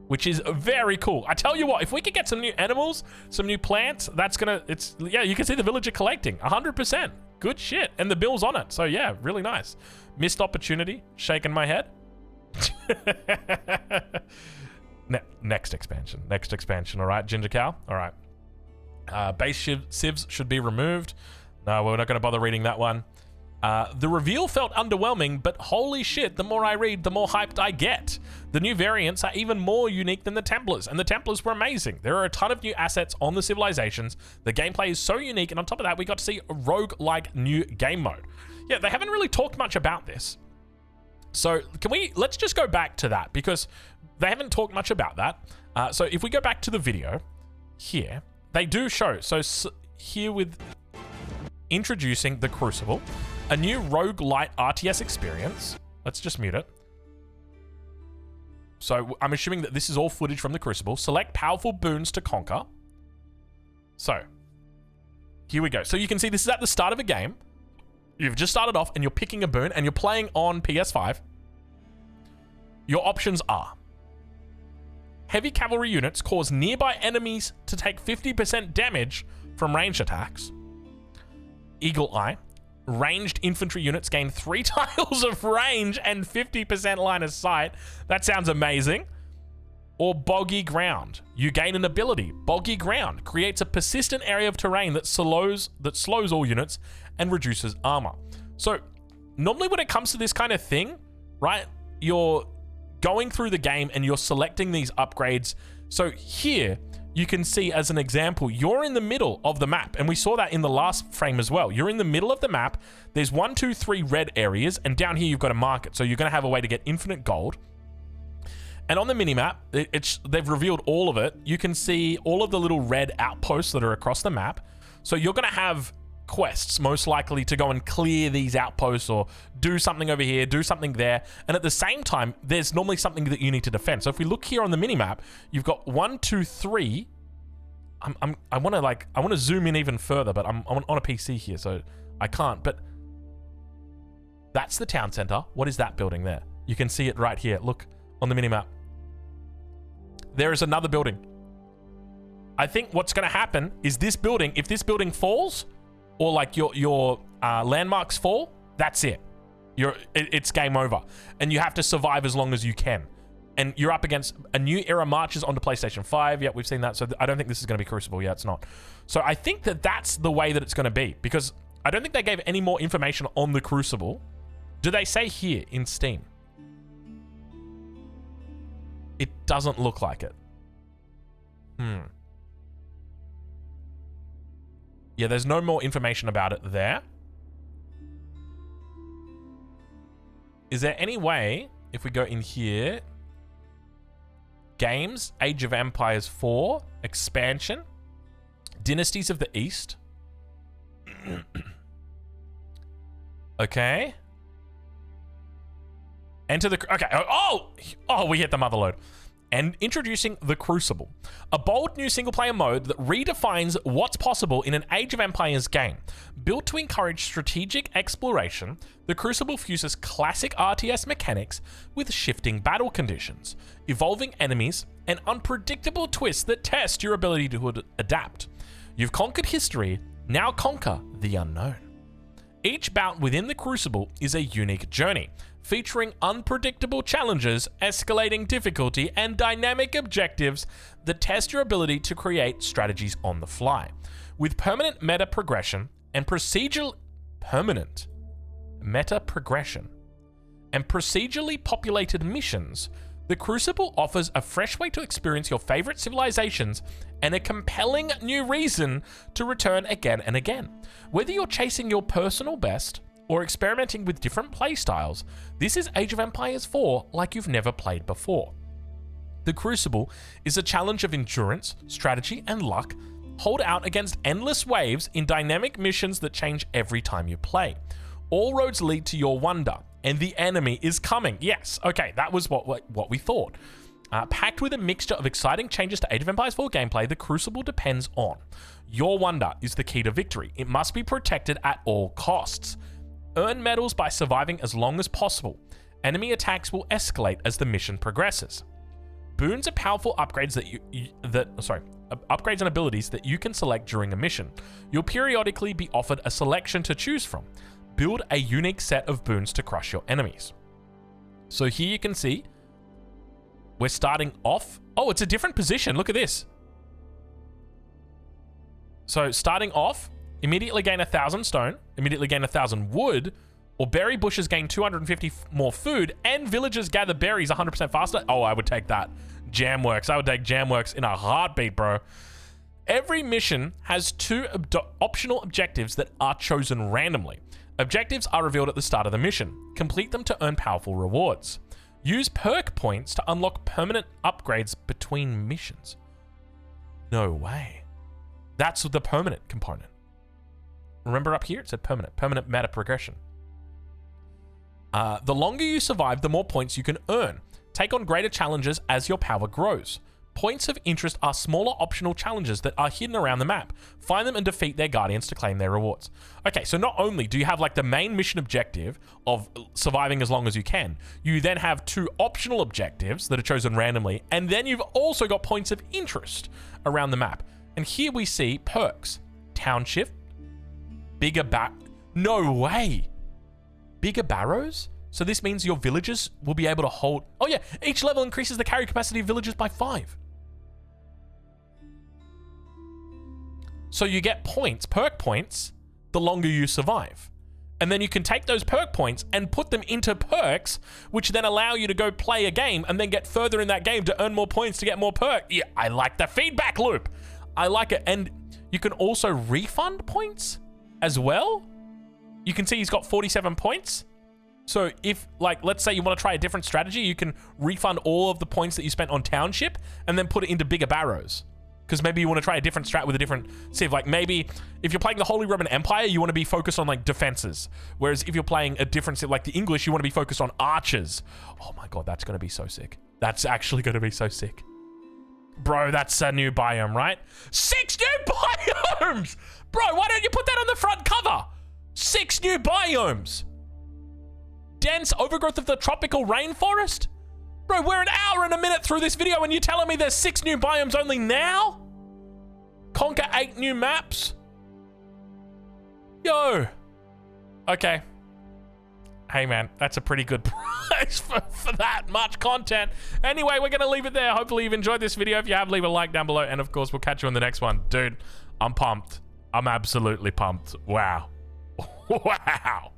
Speaker 1: which is very cool. I tell you what, if we could get some new animals, some new plants, that's gonna, yeah, you can see the villager collecting, 100%. Good shit. And the bill's on it. So yeah, really nice. Missed opportunity, shaking my head. Next expansion, all right, Ginger Cow, all right. Base civs should be removed. No, we're not gonna bother reading that one. The reveal felt underwhelming, but holy shit, the more I read, the more hyped I get. The new variants are even more unique than the Templars, and the Templars were amazing. There are a ton of new assets on the civilizations. The gameplay is so unique, and on top of that, we got to see a rogue-like new game mode. Yeah, they haven't really talked much about this. So let's just go back to that, because they haven't talked much about that. So if we go back to the video here, they do show. So here with introducing the Crucible, a new roguelite RTS experience. Let's just mute it. So I'm assuming that this is all footage from the Crucible. Select powerful boons to conquer. So here we go. So you can see this is at the start of a game. You've just started off and you're picking a boon and you're playing on PS5. Your options are: heavy cavalry units cause nearby enemies to take 50% damage from ranged attacks. Eagle Eye. Ranged infantry units gain 3 tiles of range and 50% line of sight. That sounds amazing. Or Boggy Ground. You gain an ability. Boggy Ground creates a persistent area of terrain that slows all units and reduces armor. So normally when it comes to this kind of thing, right, you're going through the game and you're selecting these upgrades. So here you can see, as an example, you're in the middle of the map, and we saw that in the last frame as well. You're in the middle of the map. There's 1, 2, 3 red areas, and down here you've got to mark it. So you're going to have a way to get infinite gold. And on the minimap, they've revealed all of it. You can see all of the little red outposts that are across the map. So you're going to have quests, most likely, to go and clear these outposts or do something over here, do something there. And at the same time, there's normally something that you need to defend. So if we look here on the minimap, you've got 1, 2, 3. I want to zoom in even further, but I'm on a PC here, so I can't. But that's the town center. What is that building there? You can see it right here. Look on the minimap. There is another building. I think what's going to happen is this building, if this building falls, or like your landmarks fall, that's it. It's game over. And you have to survive as long as you can. And you're up against a new era marches onto PlayStation 5. Yeah, we've seen that. So I don't think this is going to be Crucible. Yeah, it's not. So I think that that's the way that it's going to be, because I don't think they gave any more information on the Crucible. Do they say here in Steam? It doesn't look like it. Yeah, there's no more information about it there. Is there any way, if we go in here, games, Age of Empires 4, expansion, Dynasties of the East. Okay. Enter the... Okay. Oh, we hit the motherload. And introducing the Crucible, a bold new single-player mode that redefines what's possible in an Age of Empires game. Built to encourage strategic exploration, the Crucible fuses classic RTS mechanics with shifting battle conditions, evolving enemies, and unpredictable twists that test your ability to adapt. You've conquered history, now conquer the unknown. Each bout within the Crucible is a unique journey, featuring unpredictable challenges, escalating difficulty, and dynamic objectives that test your ability to create strategies on the fly. With permanent meta progression and procedurally populated missions, the Crucible offers a fresh way to experience your favorite civilizations and a compelling new reason to return again and again. Whether you're chasing your personal best or experimenting with different playstyles, this is Age of Empires 4 like you've never played before. The Crucible is a challenge of endurance, strategy, and luck. Hold out against endless waves in dynamic missions that change every time you play. All roads lead to your wonder, and the enemy is coming. Yes, okay, that was what we thought. Packed with a mixture of exciting changes to Age of Empires 4 gameplay, the Crucible depends on your wonder is the key to victory. It must be protected at all costs. Earn medals by surviving as long as possible. Enemy attacks will escalate as the mission progresses. Boons are powerful upgrades upgrades and abilities that you can select during a mission. You'll periodically be offered a selection to choose from. Build a unique set of boons to crush your enemies. So here you can see we're starting off. Oh, it's a different position. Look at this. So starting off, immediately gain 1,000 stone, immediately gain 1,000 wood, Or berry bushes gain 250 more food, and villagers gather berries 100% faster. Oh, I would take that. Jamworks. I would take Jamworks in a heartbeat, bro. Every mission has 2 optional objectives that are chosen randomly. Objectives are revealed at the start of the mission. Complete them to earn powerful rewards. Use perk points to unlock permanent upgrades between missions. No way. That's the permanent component. Remember up here, it said permanent. Permanent meta progression. The longer you survive, the more points you can earn. Take on greater challenges as your power grows. Points of interest are smaller optional challenges that are hidden around the map. Find them and defeat their guardians to claim their rewards. Okay, so not only do you have like the main mission objective of surviving as long as you can, you then have 2 optional objectives that are chosen randomly, and then you've also got points of interest around the map. And here we see perks. Township, bigger no way. Bigger barrows? So this means your villagers will be able to hold... Oh yeah, each level increases the carry capacity of villagers by 5. So you get points, perk points, the longer you survive. And then you can take those perk points and put them into perks, which then allow you to go play a game and then get further in that game to earn more points to get more perk. Yeah, I like the feedback loop. I like it. And you can also refund points as well. You can see he's got 47 points. So if, like, let's say you want to try a different strategy, you can refund all of the points that you spent on Township and then put it into bigger barrows. Because maybe you want to try a different strat with a different civ. Like maybe if you're playing the Holy Roman Empire, you want to be focused on like defenses. Whereas if you're playing a different civ, like the English, you want to be focused on archers. Oh my God, that's going to be so sick. That's actually going to be so sick. Bro, that's a new biome, right? 6 new biomes! Bro, why don't you put that on the front cover? 6 new biomes. Dense overgrowth of the tropical rainforest? Bro, we're an hour and a minute through this video and you're telling me there's 6 new biomes only now? Conquer 8 new maps? Yo. Okay. Hey man, that's a pretty good price for that much content. Anyway, we're gonna leave it there. Hopefully you've enjoyed this video. If you have, leave a like down below. And of course, we'll catch you on the next one. Dude, I'm pumped. I'm absolutely pumped. Wow. Wow.